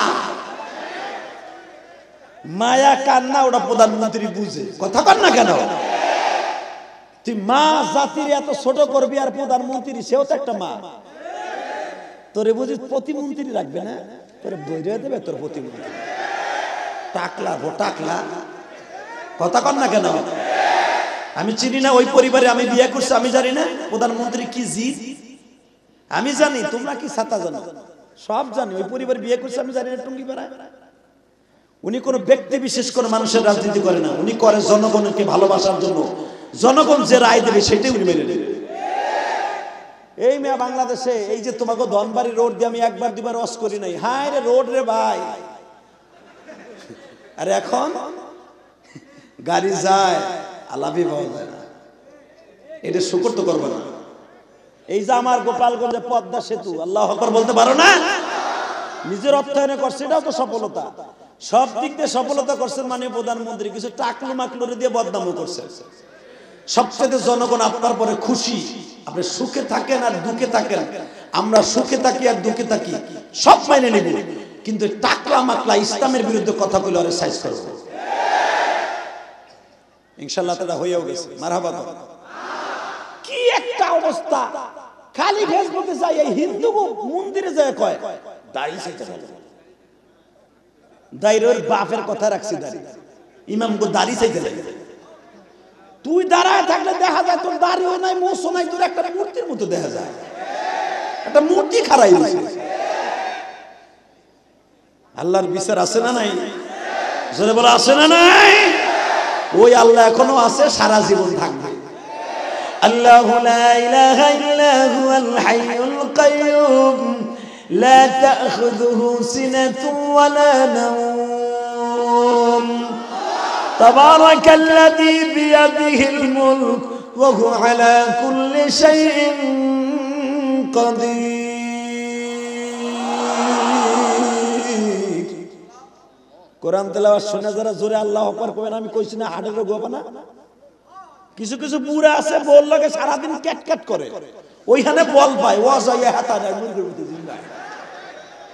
মায়া কান্না, ওটা প্রধানমন্ত্রী বুঝে। কথা কন না কেন? তুই মা জাতির এত ছোট করবি, আর প্রধানমন্ত্রী সেও তো একটা মা, তোরে বুঝি প্রতিমন্ত্রী রাখবে না, তোরে বইরে দেবে তোর প্রতিমন্ত্রী। টাকলা ভো টাকলা, কথা কন না কেন? আমি চিনি না ওই পরিবারে, আমি বিয়ে করছি, আমি জানি না প্রধানমন্ত্রী কি জিদ, আমি জানি, তোমরা কি ছাতা জানো, সব জানি। ওই পরিবারে বিয়ে করছে, আমি জানি না টুঙ্গিপাড়ায়। উনি কোন ব্যক্তি বিশেষ করে মানুষের রাজনীতি করে না, উনি করে জনগণকে ভালোবাসার জন্য। জনগণ যে রায় দেবে সেটাই উনি মেনে নেবে। এই মেয়ে বাংলাদেশে এই যে তোমাকে ধনবাড়ি রোড দিয়ে আমি একবার দুবার ওয়াজ করি নাই, হায় রে রোড রে ভাই। আর এখন গাড়ি যায়, আলাপি পাওয়া যায় না, এটা শুকর তো করবো না। এই যে আমার গোপালগঞ্জে পদ্মা সেতু, আল্লাহু আকবার বলতে পারো না? নিজের অর্থায়নে করছে, এটাও তো সফলতা। সব দিক দিয়ে সফলতা করছেন মাননীয় প্রধানমন্ত্রী, কিছু টাকলু মাকলুরে দিয়ে বদনামও করছে। সবচেয়ে জনগণ আপনার পরে খুশি, আপনি সুখে থাকেন আর দুঃখে থাকেন, আমরা সুখে থাকি আর দুঃখে থাকি, সব মাইনে নেব, কিন্তু টাকলা মাকলা ইসলামের বিরুদ্ধে কথা বলে আরে সাইজ করব। ইনশাআল্লাহ তারা হয়েও গেছে, মারহাবা। কি একটা অবস্থা, খালি ফেসবুকে যাই এই হিন্দু মন্দিরে যায় কয় দাড়ি চাইতে হবে, দাড়ির বাপের কথা রাখছি, দাড়ি ইমাম গো দাড়ি চাইতে লাগে। তুই দাঁড়ায় থাকলে দেখা যায় তোর দাড়িও নাই, মোছও নাই, তোর একটা মূর্তির মতো দেখা যায়, একটা মূর্তি খাড়াই রয়েছে। আল্লাহর বিচার আছে না নাই? জোরে বলে আছে না নাই? ওই আল্লাহ এখনো আছে, সারা জীবন থাকবে। আল্লাহু লা ইলাহা ইল্লা হুয়াল হাইয়ুল কাইয়্যুম লা তাখুযুহু সিনাতুন ওয়া লা নাওম তাবারাকাল্লাযী বিয়াদিহিল মুলক ওয়া হুয়া আলা কুল্লি শাইইন কাদির। কোরআন তেলাওয়াত শুনে যারা জোরে আল্লাহু আকবার কইবেন, আমি কইছি না হাড়ের রোগ হবে না? কিছু কিছু বুড়া আছে বল লাগে সারাদিন ক্যাট ক্যাট করে, ওইখানে বল পায়, ও যায় হাতা নাই মুরগির মতো জিন্দা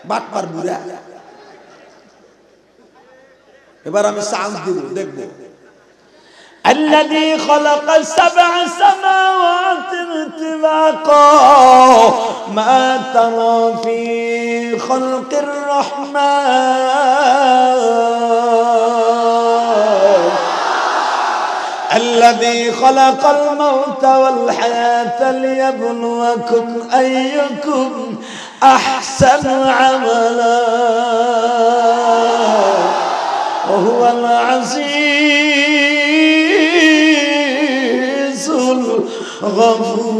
বাটপার বুড়া। এবার আমি চান্স দিব, দেখব। الذي خلق سبع سماوات طباقا ما ترى في خلق الرحمن الذي خلق الموت والحياة ليبلوكم أيكم أحسن عملا وهو العزيز الغفور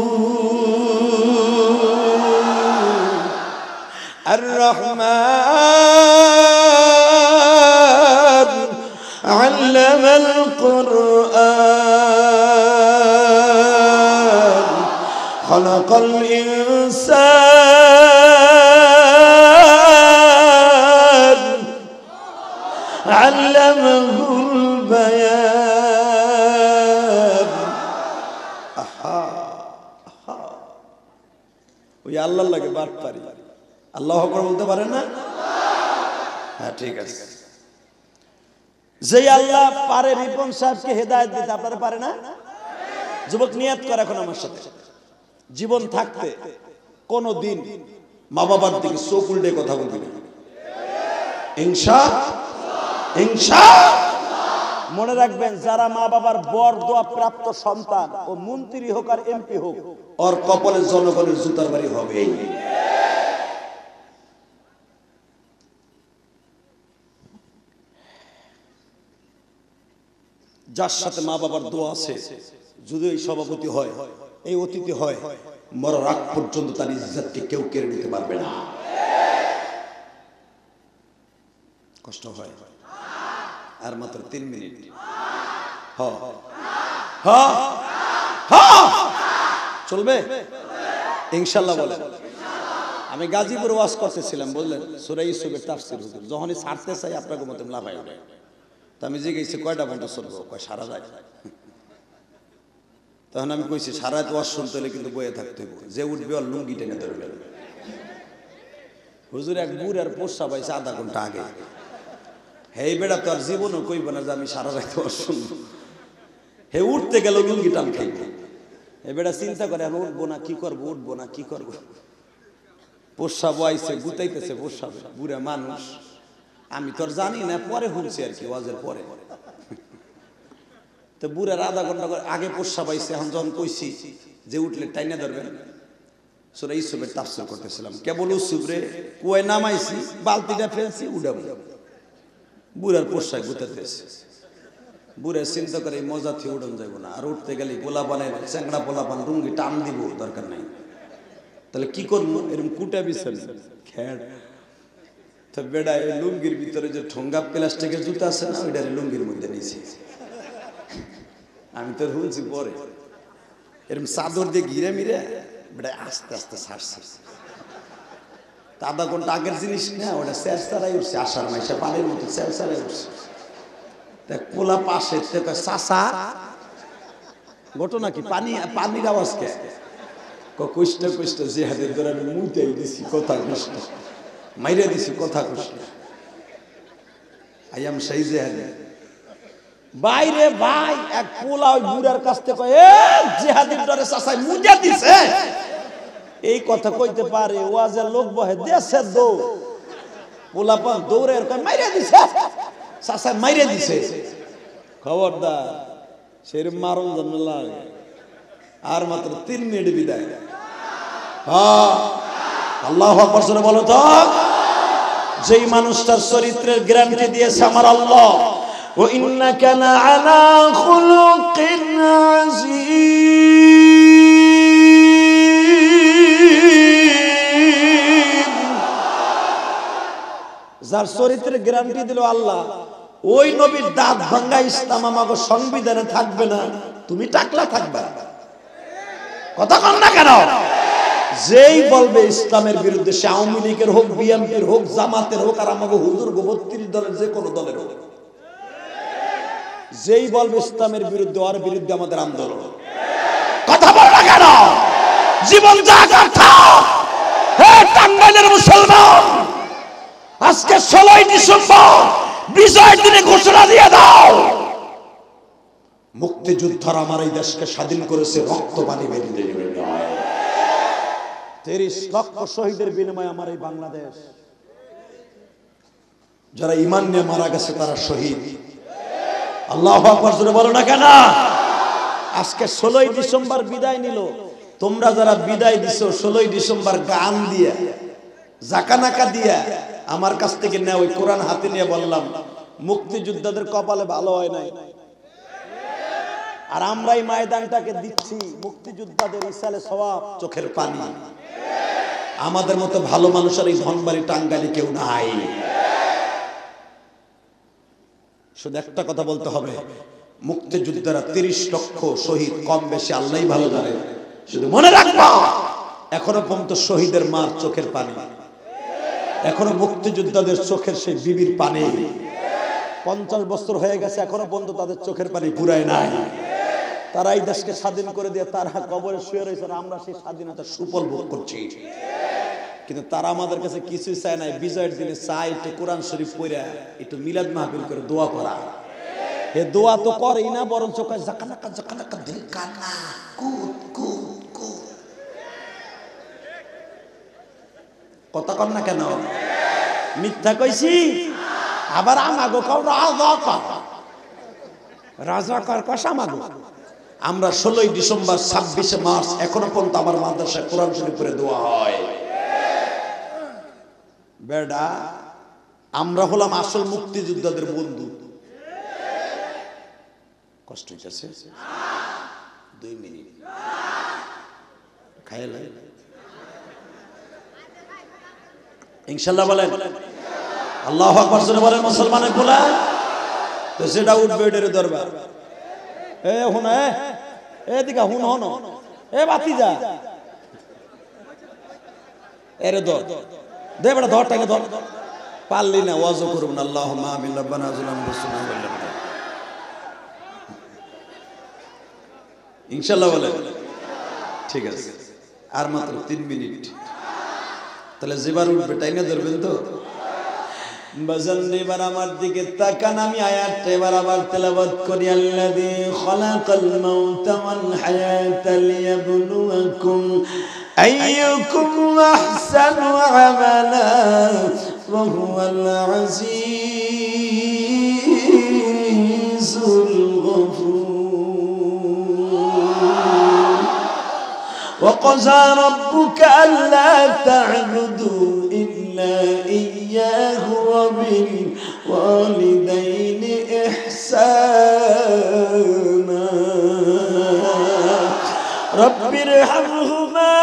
الرحمن علم القرآن خلق الإنسان علمه البيان. আল্লাহর লাগে বাট পারি। আল্লাহু আকবার বলতে পারেন না? হ্যাঁ ঠিক আছে। যে আল্লাহ পারে রিপন সাহেবকে হেদায়েত দিতে, আপনারা পারে না? যুবক নিয়ত করে এখন আমার সাথে, জীবন থাকতে কোনদিন মা বাবার দিকে চোখ উল্টে কথা বলবি না। মনে রাখবেন, যারা মা বাবার বর দোয়া প্রাপ্ত সন্তান, ও মন্ত্রী হোক আর এমপি হোক, ওর কপালে জনগণের জুতার বাড়ি হবে। যার সাথে মা বাবার দোয়া আছে, যদি এই সভাপতি হয়, এই অতিথি হয়, মরার আগ পর্যন্ত তার ইজ্জতকে কেউ কেড়ে নিতে পারবে না। কষ্ট হয়। আর মাত্র 3 মিনিট। চলবে ইনশাল্লাহ বলে। আমি গাজীপুর ওয়াজ করতেছিলাম, বললেন সূরা ইউসুফের তাফসীর হুজুর যখনই ছাড়তে চাই আপনাকে মতো লাফাই ওঠে। তা আমি জিজ্ঞেস কয়টা পর্যন্ত চলবো? কয় সারা রাত। তখন আমি কইছি সারা রাত ওয়াজ শুনতে হলে কিন্তু বইয়ে থাকতে হবে, যে উঠবে আর লুঙ্গি টেনে ধরবে। হুজুর এক বুড় আর পোষা পাইছে আধা ঘন্টা আগে। হেই বেড়া তো আর জীবনও কইব না যে আমি সারা রাত ওয়াজ শুনবো। হে উঠতে গেল লুঙ্গি টান খাইবে। এ বেড়া চিন্তা করে আমি উঠবো না কি করবো, উঠবো না কি করবো। পোষা বইছে গুতাইতেছে, পোষা বুড়া মানুষ। আমি তো আর জানি না, পরে শুনছি আর কি, ওয়াজের পরে। তো বুড়ার আধা ঘন্টা আগে পোষা পাইছে। এখন যখন কইছি যে উঠলে টাইনা ধরবেন, সূরা ইউসুফের তাফসীর করতেছিলাম, কেবল ইউসুফ রে কুয়ায় নামাইছি, বালতিটা ফেলছি, উড়াবো। বুড়ার পোষায় গুতাইতেছে। বুড়া চিন্তা করে এই মজা থেকে উড়ন যাইব না, আর উঠতে গেলে পোলাপানের চ্যাংড়া পোলাপান লুঙ্গি টান দিব, দরকার নাই। তাহলে কি করবো? এরকম কুটা বিছান খেড়। তো বেড়া এই লুঙ্গির ভিতরে যে ঠোঙ্গা প্লাস্টিকের জুতা আছে না, ওইটার লুঙ্গির মধ্যে নিয়েছি। আমি তো শুনছি পরে এরকম চাদর দিয়ে ঘিরে মিরে বেড়া আস্তে আস্তে ছাড়ছে। আধা ঘন্টা আগের জিনিস না, ওটা চেরচারাই উঠছে, আষাঢ় মাসে পানির মতো চেরচারাই উঠছে। পোলা পাশে চাষা ঘটনা কি, পানির আওয়াজ কে কৃষ্ণ কৃষ্ণ জিহাদের ধরে আমি মুইটাই দিছি কথা কৃষ্ণ, মাইরে দিছি কথা কৃষ্ণ। আই এম সেই জিহাদে বাইরে ভাই এক পোলা ওই বুড়ার কাছ থেকে জিহাদের ধরে চাষাই মুজা দিছে। এই কথা কইতে পারে ওয়াজের লোক বহে দেশে দৌ পোলা পান দৌড়ে মাইরে দিছে, চাষাই মাইরে দিছে। খবরদার সেরকম মারণ জন্ম লাগে। আর মাত্র 3 মিনিট বিদায়। আল্লাহু আকবার জোরে বলো তো। যেই মানুষটার চরিত্রের গ্যারান্টি দিয়েছে আমার আল্লাহ, ওয়া ইন্নাকা লাআলা খুলুকিন আযীম। যার চরিত্রের গ্যারান্টি দিল আল্লাহ, ওই নবীর দাঁত ভাঙ্গা ইসলাম আমাকে সংবিধানে থাকবে না, তুমি টাকলা থাকবা। কথা কন না কেন? যেই বলবে ইসলামের বিরুদ্ধে, সে আওয়ামী লীগের হোক, বিএনপির হোক, জামাতের হোক, আর আমাকে হুজুর 32 দলের যে কোনো দলের হোক, যেই বলবে ইসলামের বিরুদ্ধে, ওর বিরুদ্ধে আমাদের আন্দোলন। কথা বল না কেন? জীবন যা কথা। হে টাঙ্গাইলের মুসলমান, আজকে 16 ডিসেম্বর বিজয়ের দিনে ঘোষণা দিয়ে দাও, মুক্তিযোদ্ধারা আমার এই দেশকে স্বাধীন করেছে রক্ত পানি বেরিয়ে। 30 লক্ষ শহীদের বিনিময়ে আমার এই বাংলাদেশ। যারা ঈমান নিয়ে মারা গেছে তারা শহীদ। আল্লাহু আকবার জোরে বলো না কেন? আজকে 16 ডিসেম্বর বিদায় নিল। তোমরা যারা বিদায় দিছো 16 ডিসেম্বর গান দিয়ে, জাকানাকা দিয়া, আমার কাছ থেকে নেওয়া ওই কোরআন হাতে নিয়ে বললাম, মুক্তিযোদ্ধাদের কপালে ভালো হয় নাই। আর আমরা এই ময়দানটাকে দিচ্ছি মুক্তিযোদ্ধাদের ইসালে সওয়াব, চোখের পানি। আমাদের মতো ভালো মানুষের এই ধনবাড়ি টাঙ্গাইলে কেউ নাই। শুধু একটা কথা বলতে হবে, মুক্তিযোদ্ধারা 30 লক্ষ শহীদ, কম বেশি আল্লাহই ভালো জানে। শুধু মনে রাখবা, এখনো পর্যন্ত শহীদের মার চোখের পানি, এখনো মুক্তিযোদ্ধাদের চোখের সেই বিবির পানি। 50 বছর হয়ে গেছে, এখনো পর্যন্ত তাদের চোখের পানি ফুরায় নাই। তারা এই দেশকে স্বাধীন করে দিয়ে তারা কবরে শুয়ে রয়েছে, আমরা সেই স্বাধীনতার সুফল ভোগ করছি। কিন্তু তারা আমাদের কাছে কিছুই চায় না, বিজয়ের দিনে চায় একটু কোরআন শরীফ পড়া একটু মিলাদ মাহফিল করে দোয়া করা। এ দোয়া তো করেই না, বরঞ্চ জাকানাকা জাকানাকা দিল কানা কুত কুত কুত। কথা কর না কেন? মিথ্যা কইছি? আবার আমাগো কাউ রাজাকার কষা মাগো। আমরা 16ই ডিসেম্বর 26শে মার্চ এখনো পর্যন্ত আমার মাদ্রাসায় কোরআন শরীফ পড়ে দোয়া হয়। বেডা আমরা হলাম আসল মুক্তিযোদ্ধাদের বন্ধু। কষ্ট হইতেছে? 2 মিনিট খাইলে ইনশাআল্লাহ বলেন আল্লাহু আকবার জোরে বলেন মুসলমানের পোলা। তো সেটা উঠবে এর দরবার। এ হুন এদিকে হুন হন এ বাতিজা এরে ধর দে বেটা ধরটাকে ধর। পারলি না ওয়াজও করুন আল্লাহুম্মা আমিন রব্বানা যালামনা রাসূলুল্লাহ বললেন ইনশাআল্লাহ বলেন। ঠিক আছে আর মাত্র 3 মিনিট। তাহলে যেবার উঠবে টাইনা ধরবেন তো? বাজান এবার আমার দিকে তাকান, আমি আয়াতটা এবার আবার তেলাওয়াত করি। আল্লাযী খালাকাল মাউতা ওয়াল হায়াতা লিয়াবলুয়াকুম আইয়ুকুম আহসানু আমালা ওয়া হুয়াল আজিজুল গফুর। ওয়া ক্বাযা রাব্বুকা আল্লা তা'বুদু ইল্লা ইয়্যাহু ওয়া বিল ওয়ালিদাইনি ইহসানা রাব্বিরহামহুমা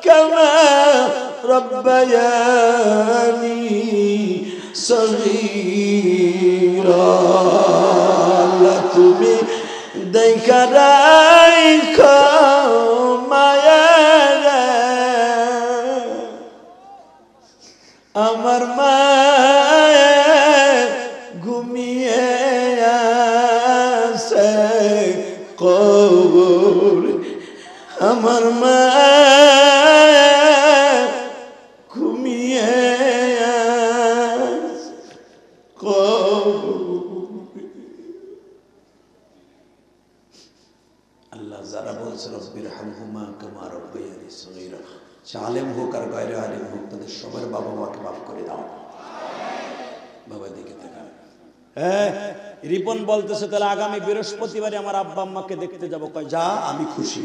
কামা রাব্বায়ানি সগীরা। আল্লাহ তুমি দেখা রাইখো মায়া আমার মায়ে ঘুমিয়ে আছে কবরে, আমার মায়ে ঘুমিয়ে আছে কবরে। আল্লাহ যারা বলছে রব্বিরহামহুমা কামা রাব্বায়ানি সগীরা, আলেম হোক আর গায়রে আলেম হোক, তাদের সবার বাবা মাকে মাফ করে দাও। বাবা দিকে তাকান। হ্যাঁ রিপন বলতেছে তাহলে আগামী বৃহস্পতিবারে আমার আব্বা আম্মাকে দেখতে যাব। কয় যা, আমি খুশি।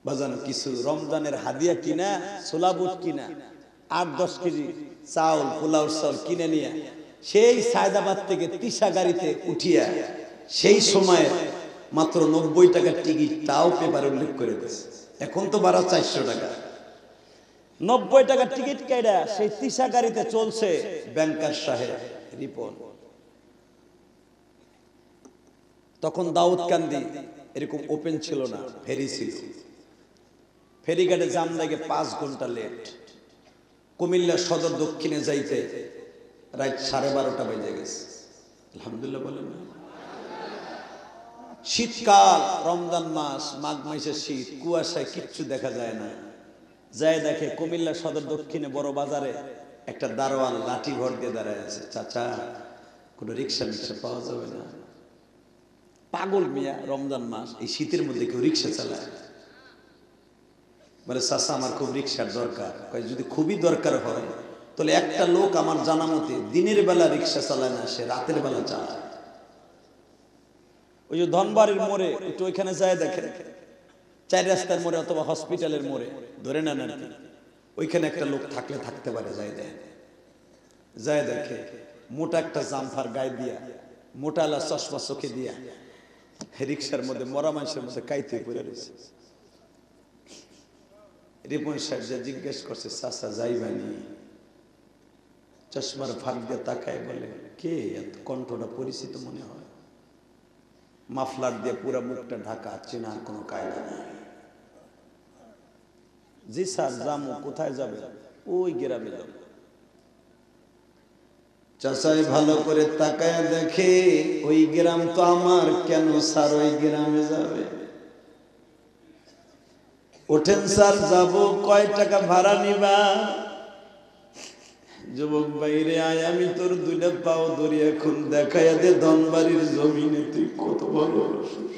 বাজান কিছু রমজানের হাদিয়া কিনা, ছোলা বুট কিনা, 8-10 কেজি চাউল পোলাও চাউল কিনে নিয়ে সেই সায়দাবাদ থেকে তিশা গাড়িতে উঠিয়া সেই সময় মাত্র 90 টাকার টিকিট, তাও পেপার উল্লেখ করে দিয়েছে। এখন তো বাড়া 400 টাকা। 90 টাকার টিকিট কেডা সেই তিশা গাড়িতে চলছে ব্যাংকার সাহেব রিপন। তখন দাউদকান্দি এরকম ওপেন ছিল না, ফেরি ছিল। ফেরিঘাটে জাম লাগে 5 ঘন্টা লেট। কুমিল্লা সদর দক্ষিণে যাইতে রাত 12:30 বেজে গেছে। আলহামদুলিল্লাহ বলেন। শীতকাল, রমজান মাস, মাঘ মাসের শীত, কুয়াশায় কিচ্ছু দেখা যায় না। যায় দেখে কুমিল্লা সদর দক্ষিণে বড় বাজারে একটা দারোয়ান লাঠি ভর দিয়ে দাঁড়ায় আছে। চাচা কোনো রিক্সা মিক্সা পাওয়া যাবে না? পাগল মিয়া, রমজান মাস, এই শীতের মধ্যে কেউ রিক্সা চালায়? বলে চাচা আমার খুব রিক্সার দরকার। যদি খুবই দরকার হয় তাহলে একটা লোক আমার জানা মতে দিনের বেলা রিক্সা চালায় না, সে রাতের বেলা চালায়। ওই যে ধনবাড়ির মোড়ে একটু ওইখানে যায় দেখেন, 4 রাস্তার মোড়ে অথবা হসপিটালের মোড়ে ধরে নেন আর কি, ওইখানে একটা লোক থাকলে থাকতে পারে। যায় দেখে মোটা একটা জামফার গায়ে দিয়া, মোটা আলা চশমা চোখে দিয়া রিক্সার মধ্যে মরা মানুষের মধ্যে কাইতে পড়ে রয়েছে। রিপন সাহেব যে জিজ্ঞেস করছে চাচা যাইবানি? চশমার ফাঁক দিয়ে তাকায় বলে কে? কণ্ঠটা পরিচিত মনে হয়। মাফলার দিয়ে পুরা মুখটা ঢাকা, চেনার কোনো কায়দা নাই। জি স্যার যাবো। কোথায় যাবে? ওই গ্রামে যাবো। চাচাই ভালো করে তাকায় দেখে ওই গ্রাম তো আমার, কেন স্যার ওই গ্রামে যাবে? ওঠেন স্যার, যাব। কয় টাকা ভাড়া নিবা? যুবক বাইরে আয়, আমি তোর দুইটা পাও ধরি, এখন দেখাইয়া দে ধনবাড়ির জমিনে তুই কত ভালোবাসিস।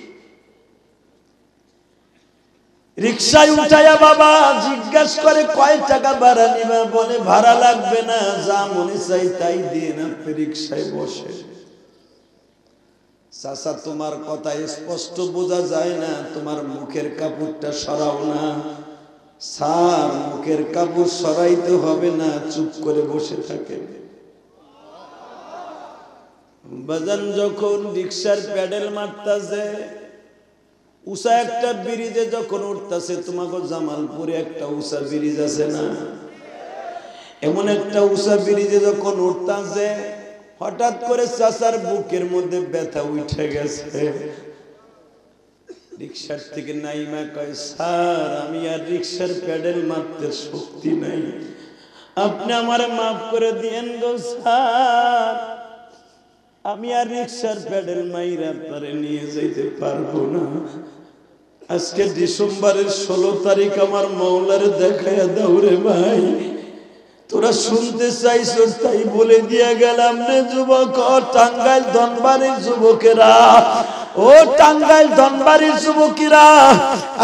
রিকশায় উঠাইয়া বাবা জিজ্ঞাসা করে কয় টাকা ভাড়া নিবা? বলে ভাড়া লাগবে না, যা মনে চাই তাই দিয়ে না। রিকশায় বসে, চাচা তোমার কথা স্পষ্ট বোঝা যায় না, তোমার মুখের কাপড়টা সরাও না। স্যার মুখের কাপড় সরাইতে হবে না, চুপ করে বসে থাকে। বাজান যখন রিকশার প্যাডেল মারতাছে, উষা একটা ব্রিজে যখন উঠতেছে, তোমাকে জামালপুরে একটা উষা ব্রিজ আছে না, এমন একটা উষা ব্রিজে যখন উঠতেছে, হঠাৎ করে চাচার বুকের মধ্যে ব্যথা উঠে গেছে। রিকশার থেকে নাইমা কয়, স্যার আমি আর রিকশার প্যাডেল মারতে শক্তি নাই, আপনি আমারে মাফ করে দিয়েন গো স্যার, আমি আর রিকশার প্যাডেল মাইরা আপনারে নিয়ে যাইতে পারবো না। আজকে ডিসেম্বরের 16 তারিখ আমার মাওলারে দেখাইয়া দাও রে ভাই। তোরা শুনতে চাইছো তাই বলে দিয়ে গেলাম রে যুবক। টাঙ্গাইল ধনবাড়ির যুবকেরা, ও টাঙ্গাইল ধনবাড়ির যুবকেরা,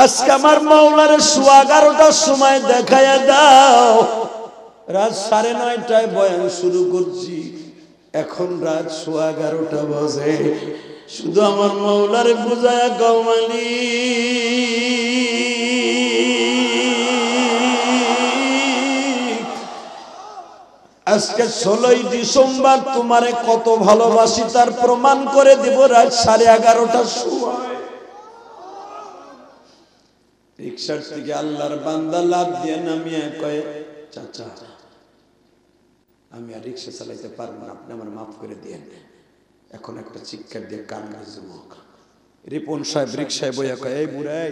আজকে আমার মাওলারে 11:15টার সময় দেখাইয়া দাও। রাত 9:30টায় বয়ান শুরু করছি, এখন রাত 11:15 বাজে। শুধু আমার মাওলারে বুঝায়া কওমালি, আজকে 16ই ডিসেম্বর তোমারে কত ভালোবাসি তার প্রমাণ করে দিব রাত 11:30টার সময়। রিকশার থেকে আল্লাহর বান্দা লাভ দিয়ে নামিয়ে কয়, চাচা আমি আর রিকশা চালাইতে পারবো না, আপনি আমার মাফ করে দিয়েন। এখন একটা চিৎকার দিয়ে কান্না যুবক। রিপন সাহেব রিকশায় বইয়া কয়, এই বুড়াই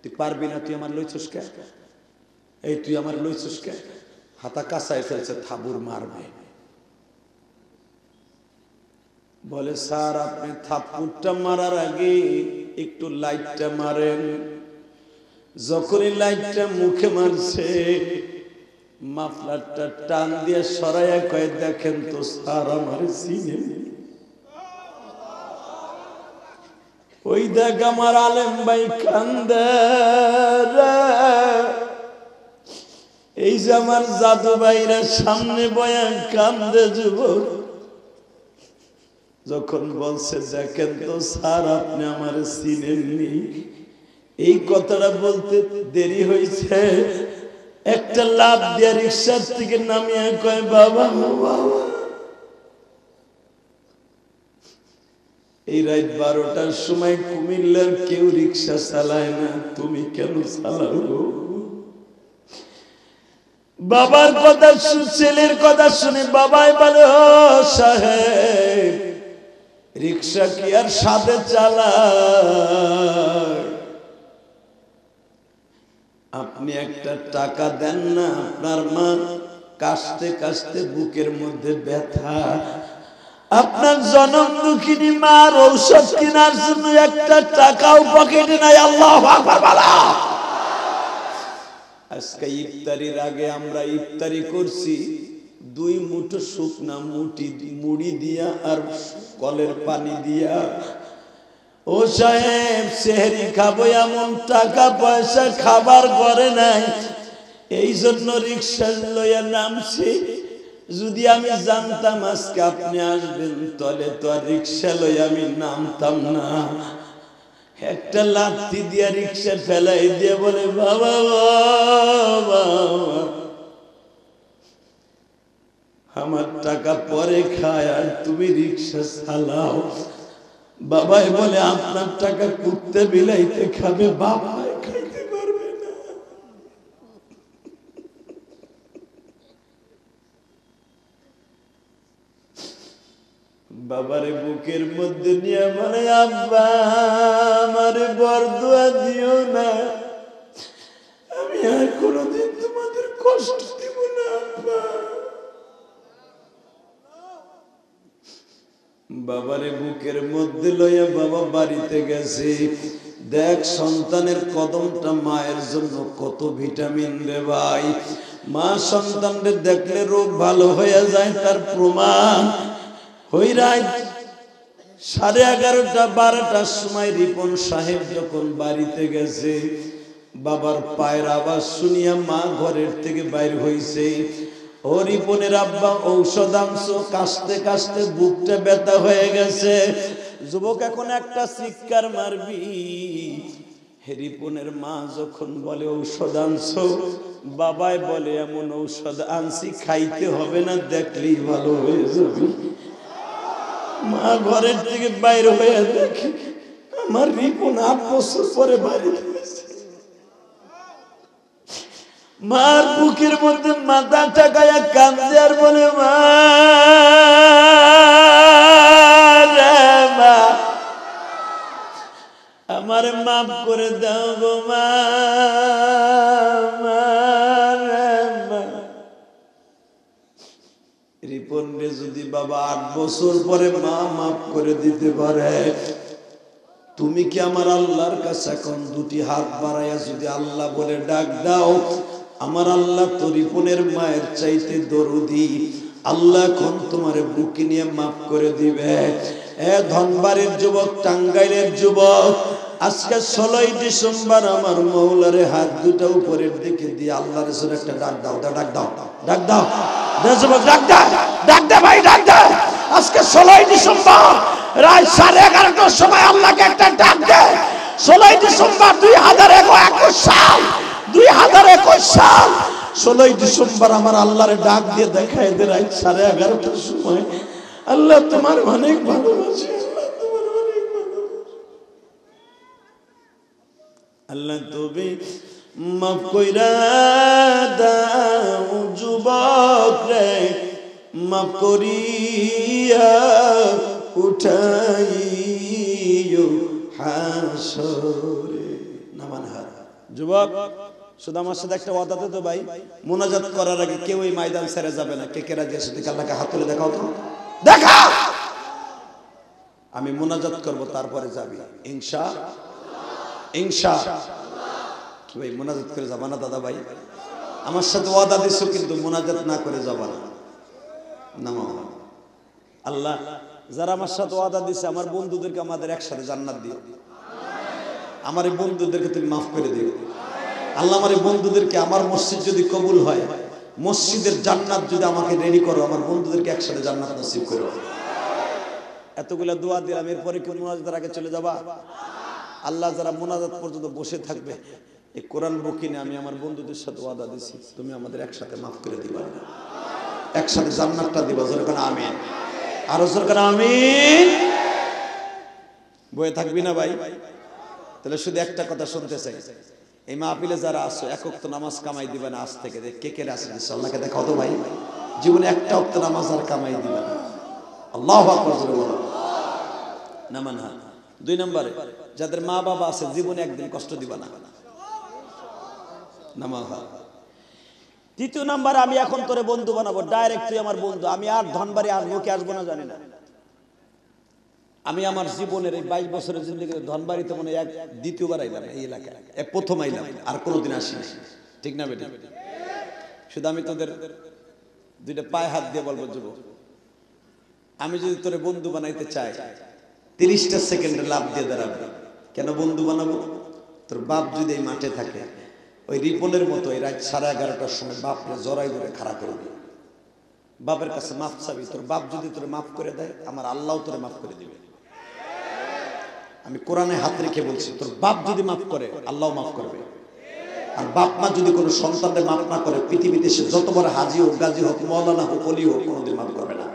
তুই পারবি না, তুই আমার লইছস কে? এই তুই আমার লইছস কে? হাতা কাঁচায় ফেলছে, থাবুর মারবে। বলে স্যার আপনি থাপ্পুরটা মারার আগে একটু লাইটটা মারেন। যখনই লাইটটা মুখে মারছে, মাফলারটা টান দিয়ে সরাইয়া কয়ে, দেখেন তো স্যার আমার চিনে। ওই দেখ আমার আলেম ভাই কান্দে, এই যে আমার জাদু ভাইরা সামনে বয়া কান্দে যুবক। যখন বলছে দেখেন তো স্যার আপনি আমার চিনেননি, এই কথাটা বলতে দেরি হয়েছে, একটা লাফ দিয়ে রিকশার থেকে নামিয়ে কয়, বাবা বাবা। এই রাত 12টার সময় কুমিল্লার কেউ রিকশা চালায় না, তুমি কেন চালাও? বাবার কথা ছেলের কথা শুনে বাবাই বলে, ও সাহেব রিকশা কি আর সাথে চালায়? আপনি একটা টাকা দেন না, আপনার মা কাশতে কাশতে বুকের মধ্যে ব্যথা, আপনার জনম দুঃখিনী মার ঔষধ কেনার জন্য একটা টাকাও পকেটে নাই। আল্লাহু আকবার বলা। আজকে ইফতারির আগে আমরা ইফতারি করছি 2 মুঠো শুকনা মুড়ি দিয়া আর কলের পানি দিয়া। ও সাহেব সেহরি খাবো এমন টাকা পয়সা খাবার করে নাই, এই জন্য রিকশা লইয়া নামছি। যদি আমি জানতাম আজকে আপনি আসবেন, তাহলে তো আর রিকশা লইয়া আমি নামতাম না। একটা লাথি দিয়া রিকশা ফেলাই দিয়ে বলে, বাবা বাবা আমার টাকা পরে খায় আর তুমি রিকশা চালাও। বাবাই বলে, আপনার টাকা কুত্তে বিলাইতে খাবে, বাবাই খাইতে পারবে না। বাবারে বুকের মধ্যে নিয়ে বলে, আব্বা আমারে বরদুয়া দিও না, আমি আর কোনোদিন তোমাদের কষ্ট দিব না আব্বা। বাবারে বুকের মধ্যে লইয়া বাবা বাড়িতে গেছে। দেখ সন্তানের কদমটা মায়ের জন্য কত ভিটামিন রে ভাই। মা সন্তানদের দেখলে রোগ ভালো হয়ে যায়, তার প্রমাণ। হইরাই 11:30 12টার সময় রিপন সাহেব যখন বাড়িতে গেছে, বাবার পায়ের আওয়াজ শুনিয়া মা ঘরের থেকে বাইর হইছে। ও রিপনের আব্বা ঔষধ আনছো, কাশতে কাশতে বুকটা ব্যথা হয়ে গেছে। যুবক এখন একটা চিৎকার মারবি। রিপনের মা যখন বলে ঔষধ আনছো, বাবাই বলে এমন ঔষধ আনছি খাইতে হবে না, দেখলেই ভালো হয়ে যাবে। মা ঘরের থেকে বাইর হয়ে দেখে আমার রিপন 8 বছর পরে বাড়ি গেছে। মার বুকের মধ্যে মাথা ঠাকায়া কান্দে আর বলে মা আমার মাফ করে দাও গো মা। রিপন রে যদি বাবা 8 বছর পরে মা মাফ করে দিতে পারে, তুমি কি আমার আল্লাহর কাছে এখন 2টি হাত বাড়াইয়া যদি আল্লাহ বলে ডাক দাও, আমার আল্লাহ তো রিপনের মায়ের চাইতে দরদি। আল্লাহ এখন তোমার বুকে নিয়ে মাফ করে দিবে। এ ধনবাড়ির যুবক, টাঙ্গাইলের যুবক, আজকে 16ই ডিসেম্বর আমার মওলারে হাত দুটো উপরের দিকে দিয়ে আল্লাহর রাসূল একটা ডাক দাও, ডাক দাও, ডাক দাও, যুবক ডাক দাও, ডাক দে ভাই, ডাক দে। আজকে 16ই ডিসেম্বর রাত 11:30টার সময় আল্লাহকে একটা ডাক দে। 16ই ডিসেম্বর 2021 সাল, 2021 সাল 16ই ডিসেম্বর আমার আল্লাহরে ডাক দিয়ে দেখায় দে রাত 11:30টার সময়, আল্লাহ তোমার অনেক ভালোবাসে, আল্লাহ তুমি মাফ কইরা দাও যুবক রে, মাফ করিয়া উঠাইও হাসরে। নামানহার যুবক, শুধু আমার সাথে একটা ওয়াদা দে তো ভাই, মুনাজাত করার আগে কেউ এই ময়দান ছেড়ে যাবে না। কে কে রাজি আছে? আল্লাহকে হাত তুলে দেখাও তো, দেখা। আমি মুনাজাত করব, তারপরে যাবি ইনশাআল্লাহ। কি ভাই মুনাজাত করে যাবা না দাদা ভাই? আমার সাথে ওয়াদা দিছো কিন্তু মুনাজাত না করে যাবা না। নামো। আল্লাহ যারা আমার সাথে ওয়াদা দিছে, আমার বন্ধুদেরকে আমাদের একসাথে জান্নাত দিও। আমার এই বন্ধুদেরকে তুমি মাফ করে দিও আল্লাহ। আমার এই বন্ধুদেরকে, আমার মসজিদ যদি কবুল হয়, মসজিদের জান্নাত যদি আমাকে রেডি করো, আমার বন্ধুদেরকে একসাথে জান্নাত নসিব করো। এতগুলা দোয়া দিলাম, এরপরে কি মুনাজাতের আগে চলে যাবা? আল্লাহ যারা মুনাজাত পর্যন্ত বসে থাকবে, এই কোরআন বকিনে আমি আমার বন্ধুদের সাথে ওয়াদা দিছি, তুমি আমাদের একসাথে মাফ করে দিবা, একসাথে জান্নাতটা দিবা। জোরে করে আমিন, আরো জোরে করে আমিন। বয়ে থাকবি না ভাই? তাহলে শুধু একটা কথা শুনতে চাই, এই মাহফিলে যারা আসো, 1 ওয়াক্ত নামাজ কামাই দিবে না আজ থেকে। কে কে আসে আল্লাহকে দেখাও তো ভাই, জীবনে 1টা ওয়াক্ত নামাজ আর কামাই দিবে না। আল্লাহু আকবার জোরে বলো। নামানহা। 2 নম্বরে যাদের মা বাবা আছে, জীবনে একদিন কষ্ট দিবা না। নামাহা। 3য় নাম্বার, আমি এখন তোরে বন্ধু বানাবো, ডাইরেক্ট তুই আমার বন্ধু। আমি আর ধনবাড়ি আসবো কি আসবো না জানি না। আমি আমার জীবনের এই 22 বছরের জিন্দেগিতে ধনবাড়িতে মনে হয় দ্বিতীয়বার আইলাম, এই এলাকায় প্রথম আইলাম, আর কোনোদিন আসিনি। ঠিক না বেটা? শুধু আমি তোদের 2টা পায়ে হাত দিয়ে বলবো, যুবক, আমি যদি তোরে বন্ধু বানাইতে চাই, 30টা সেকেন্ডে লাভ দিয়ে দাঁড়াবে। কেন বন্ধু বানাবো? তোর বাপ যদি এই মাঠে থাকে, ওই রিপনের মতো এই রাত 11:30টার সময় বাপরে জড়াই ধরে খাড়া করবে, বাপের কাছে মাফ চাবি। তোর বাপ যদি তোরে মাফ করে দেয়, আমার আল্লাহ তোরে মাফ করে দিবে। আমি কোরআনে হাত রেখে বলছি, তোর বাপ যদি মাফ করে, আল্লাহ মাফ করবে। আর বাপ মা যদি কোনো সন্তানদের মাফ না করে, পৃথিবীতে সে যত বড় হাজি হোক, গাজী হোক, মওলানা হোক, ওলি হোক, কোনোদিন মাফ করবে না।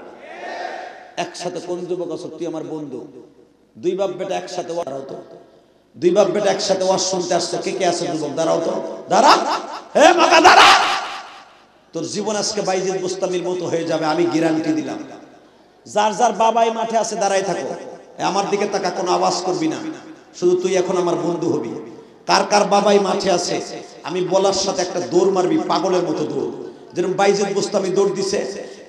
একসাথে কোন যুবক আছো, তুই আমার বন্ধু, 2 বাপ বেটা একসাথে দাঁড়াও তো। 2 বাপ বেটা একসাথে ওয়াজ শুনতে আসছো, কে কে আছে যুবক? দাঁড়াও তো, দাঁড়া। হে মাকা দাঁড়া। তোর জীবন আজকে বাইজিদ বুস্তামির মতো হয়ে যাবে, আমি গ্যারান্টি দিলাম। যার যার বাবাই মাঠে আছে দাঁড়াই থাকো, আমার দিকে তাকা, কোনো আওয়াজ করবি না। শুধু তুই এখন আমার বন্ধু হবি। কার কার বাবাই মাঠে আছে, আমি বলার সাথে একটা দৌড় মারবি, পাগলের মতো দৌড়। যেরকম বাইজিদ বুস্তামি দৌড় দিছে,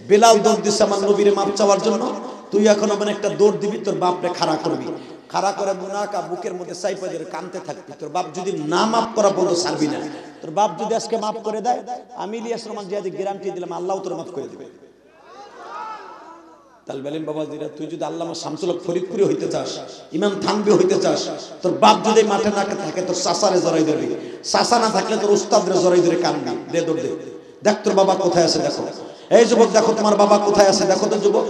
বেলাল দৌড় দিছে আমার নবীরে মাপ চাওয়ার জন্য, তুই এখন মানে একটা দৌড় দিবি, তোর বাপরে খাড়া করবি, খাড়া করে মুনাকা বুকের মধ্যে চাইপা ধরে কাঁদতে থাকবি। তোর বাপ যদি না মাফ করা বলতো ছাড়বি না। তোর বাপ যদি আজকে মাফ করে দেয়, আমি ইলিয়াস রহমান জিহাদি গ্যারান্টি দিলাম আল্লাহ তোর মাফ করে দিবে। তাহলে বলেন বাবা জিরা, তুই যদি আল্লামা শামসুল হক ফরিদপুরি হইতে চাস, ইমাম থানভী হইতে চাস, তোর বাপ যদি মাঠে না থাকে তোর চাচারে জড়াই ধরবি, চাচা না থাকলে তোর উস্তাদরে জড়াই ধরে কানবি, দে দৌড় দে। দেখ তোর বাবা কোথায় আছে দেখো। এই যুবক দেখো তোমার বাবা কোথায় আছে দেখো তো যুবক।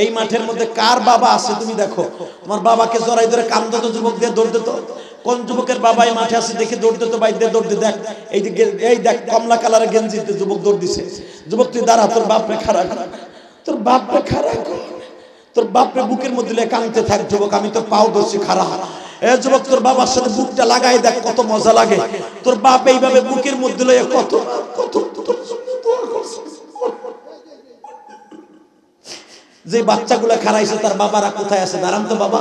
এই মাঠের মধ্যে কার বাবা আছে তুমি দেখো, তোমার বাবাকে জড়াই ধরে কান্দো তো যুবক, দিয়ে দৌড় দে তো। কোন যুবকের বাবা এই মাঠে আছে দেখে দৌড় দে তো ভাই, দে দৌড় দে। দেখ এই যে এই দেখ কমলা কালারের গেঞ্জিতে যুবক দৌড় দিছে। যুবক তুই দাঁড়া, তোর বাপরে খাড়া কর, তোর বাপরে খাড়া কর, তোর বাপরে বুকের মধ্যে কাঁদতে থাক যুবক, আমি তো পাও দোষী খাড়া। এ যুবক তোর বাবার সাথে বুকটা লাগাই দেখ কত মজা লাগে। তোর বাপ এইভাবে বুকের মধ্যে লয়ে কত কত যে বাচ্চাগুলা খারাইছে তার বাবারা কোথায় আছে দাঁড়ান তো বাবা।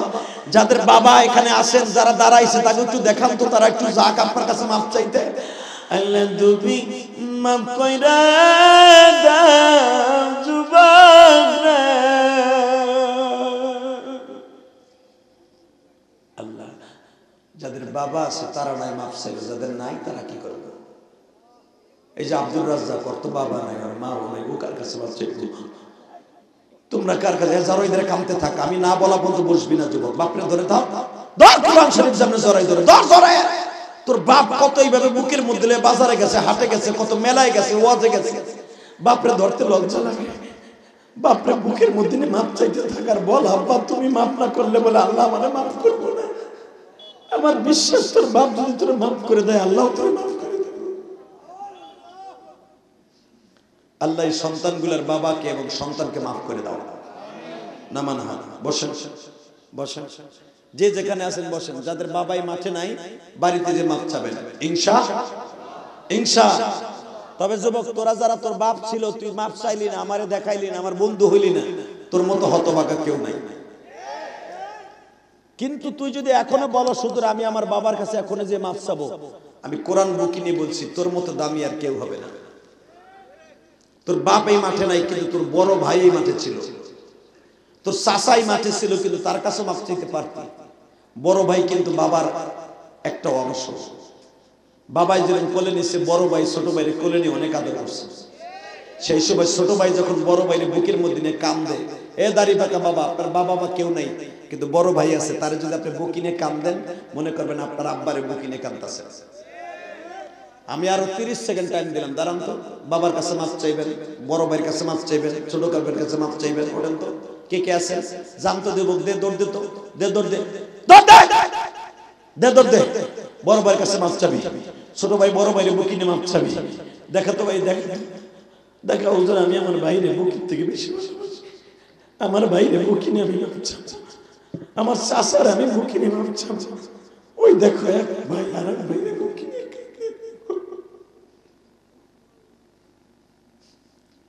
যাদের বাবা এখানে আছেন, যারা দাঁড়াইছে তাকে একটু দেখান তো, তারা একটু যাক আপনার কাছে মাপ চাইতে। আল্লাহ তুমি মাপ কইরা দাও যুবক রে, আল্লাহ যাদের বাবা আছে তারা নাই মাপ চাইবে, যাদের নাই তারা কি করবে? এই যে আব্দুর রাজ্জাক, ওর তো বাবা নাই আর মাও নাই, ও কার কাছে মাপ চাইবে? তোমরা কার কাছে যারা ওইদের কামতে থাক, আমি না বলা পর্যন্ত বসবি না যুবক। বাপরে ধরে দাও, ধর কোরআন শরীফ সামনে জড়াই ধরে, ধর জড়াই। তোর বাপ কত এইভাবে বুকের মধ্যে বাজারে গেছে, হাটে গেছে, কত মেলায় গেছে, ওয়াজে গেছে, বাপরে ধরতে লজ্জা লাগে। বাপরে বুকের মধ্যে মাপ চাইতে থাকার বল, আব্বা তুমি মাপ না করলে বলে আল্লাহ আমারে মাফ করবো না। আমার বিশ্বাস তোর বাপ যদি তোর মাফ করে দেয় আল্লাহ তোর মাফ করে দেবে। আল্লাহ এই সন্তানগুলোর বাবাকে এবং সন্তানকে মাফ করে দাও। নামান হাত, বসেন বসেন, যে যেখানে আছেন বসেন। যাদের বাবাই মাঠে নাই বাড়িতে যে মাপ চাবেন ইনশা। তবে যুবক তোরা যারা তোর বাপ ছিল, তুই মাপ চাইলি না, আমারে দেখাইলি না, আমার বন্ধু হইলি না, তোর মতো হতভাগা কেউ নাই। কিন্তু তুই যদি এখনো বলো শুধু আমি আমার বাবার কাছে এখনো যে মাপ চাবো, আমি কোরআন বুকি নিয়ে বলছি তোর মতো দামি আর কেউ হবে না। তোর বাপ এই মাঠে নাই, কিন্তু তোর বড় ভাই এই মাঠে ছিল, তোর চাচাই মাঠে ছিল, কিন্তু তার কাছে মাপ চাইতে পারতি। বড় ভাই কিন্তু বাবার একটা অংশ। বাবাই যেরকম কোলে নিচ্ছে, বড় ভাই ছোট ভাইরে কোলে নিয়ে অনেক আদর করছে। সেই সময় ছোট ভাই যখন বড় ভাইরে বুকের মধ্যে নিয়ে কান্দে, এ দাড়ি বাঁকা বাবা, আপনার বাবা মা কেউ নাই, কিন্তু বড় ভাই আছে, তারে যদি আপনি বুকি নিয়ে কান্দেন মনে করবেন আপনার আব্বারে বুকি নিয়ে কান্দতেছে। আমি আরো 30 সেকেন্ড টাইম দিলাম, দাঁড়ান তো। বাবার কাছে মাপ চাইবেন, বড় ভাইয়ের কাছে মাপ চাইবেন, ছোট কাপের কাছে মাপ চাইবেন। ওঠেন তো, কে কে আছে জানতো দেব, দে দৌড় দে তো, দে দৌড় দে, দৌড় দে, দে দৌড় দে। বড় ভাইয়ের কাছে মাপ চাবি, ছোট ভাই বড় ভাইয়ের বুকি নিয়ে মাপ চাবি। দেখা তো ভাই, দেখা হুজুর আমি আমার ভাইরে বুকির থেকে বেশি ভালোবাসি, আমার ভাইরে বুকি নিয়ে আমি মাপ চাবো, আমার চাচার আমি বুকি নিয়ে মাপ চাবো। ওই দেখো এক ভাই আর এক ভাইরে বুকি নিয়ে।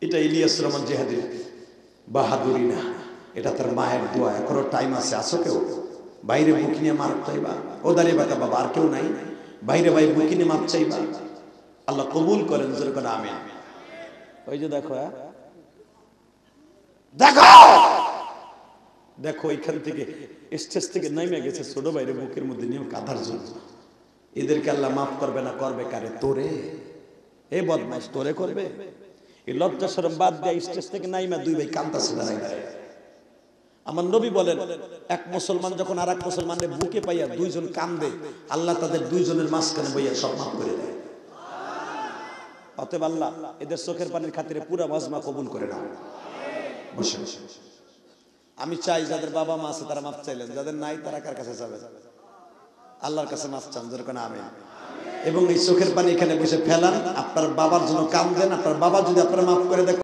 এটা ইলিয়াস রহমান জিহাদির বাহাদুরি না, এটা তার মায়ের দোয়া। এখনো টাইম আছে, আসো কেউ বাইরে বুকি নিয়ে মাপ চাইবা। ও দাঁড়িয়ে বাঁকা বাবা, আর কেউ নাই, বাইরে ভাই বুকি নিয়ে মাপ চাইবা। আল্লাহ কবুল করেন, জোরে করে আমিন। ওই যে দেখো, দেখো দেখো এখান থেকে স্টেজ থেকে নাইমে গেছে ছোট ভাইরে বুকের মধ্যে নিয়ে কাঁদার জন্য। এদেরকে আল্লাহ মাফ করবে না, করবে কারে? তোরে। এ বদমাইশ, তোরে করবে? এই লজ্জা শরম বাদ দিয়ে স্টেজ থেকে নাইমা দুই ভাই কাঁদতেছে দাঁড়াই দাঁড়াই। আমার নবী বলেন, এক মুসলমান যখন আর এক মুসলমানের বুকে পাইয়া দুইজন কান্দে, আল্লাহ তাদের দুইজনের মাঝখানে বইয়া সব মাফ করে দেয়। অতএব আল্লাহ এদের চোখের পানির খাতিরে পুরা মাজমা কবুল করে নাও। বসে আমি চাই যাদের বাবা মা আছে তারা মাফ চাইলেন, যাদের নাই তারা কার কাছে যাবে? আল্লাহর কাছে মাফ চান, যেরকম আমিন। এবং এই চোখের পানি এখানে বসে ফেলান, আপনার বাবার জন্য কান্দেন। আপনার বাবা যদি আপনার মাফ করে দেয়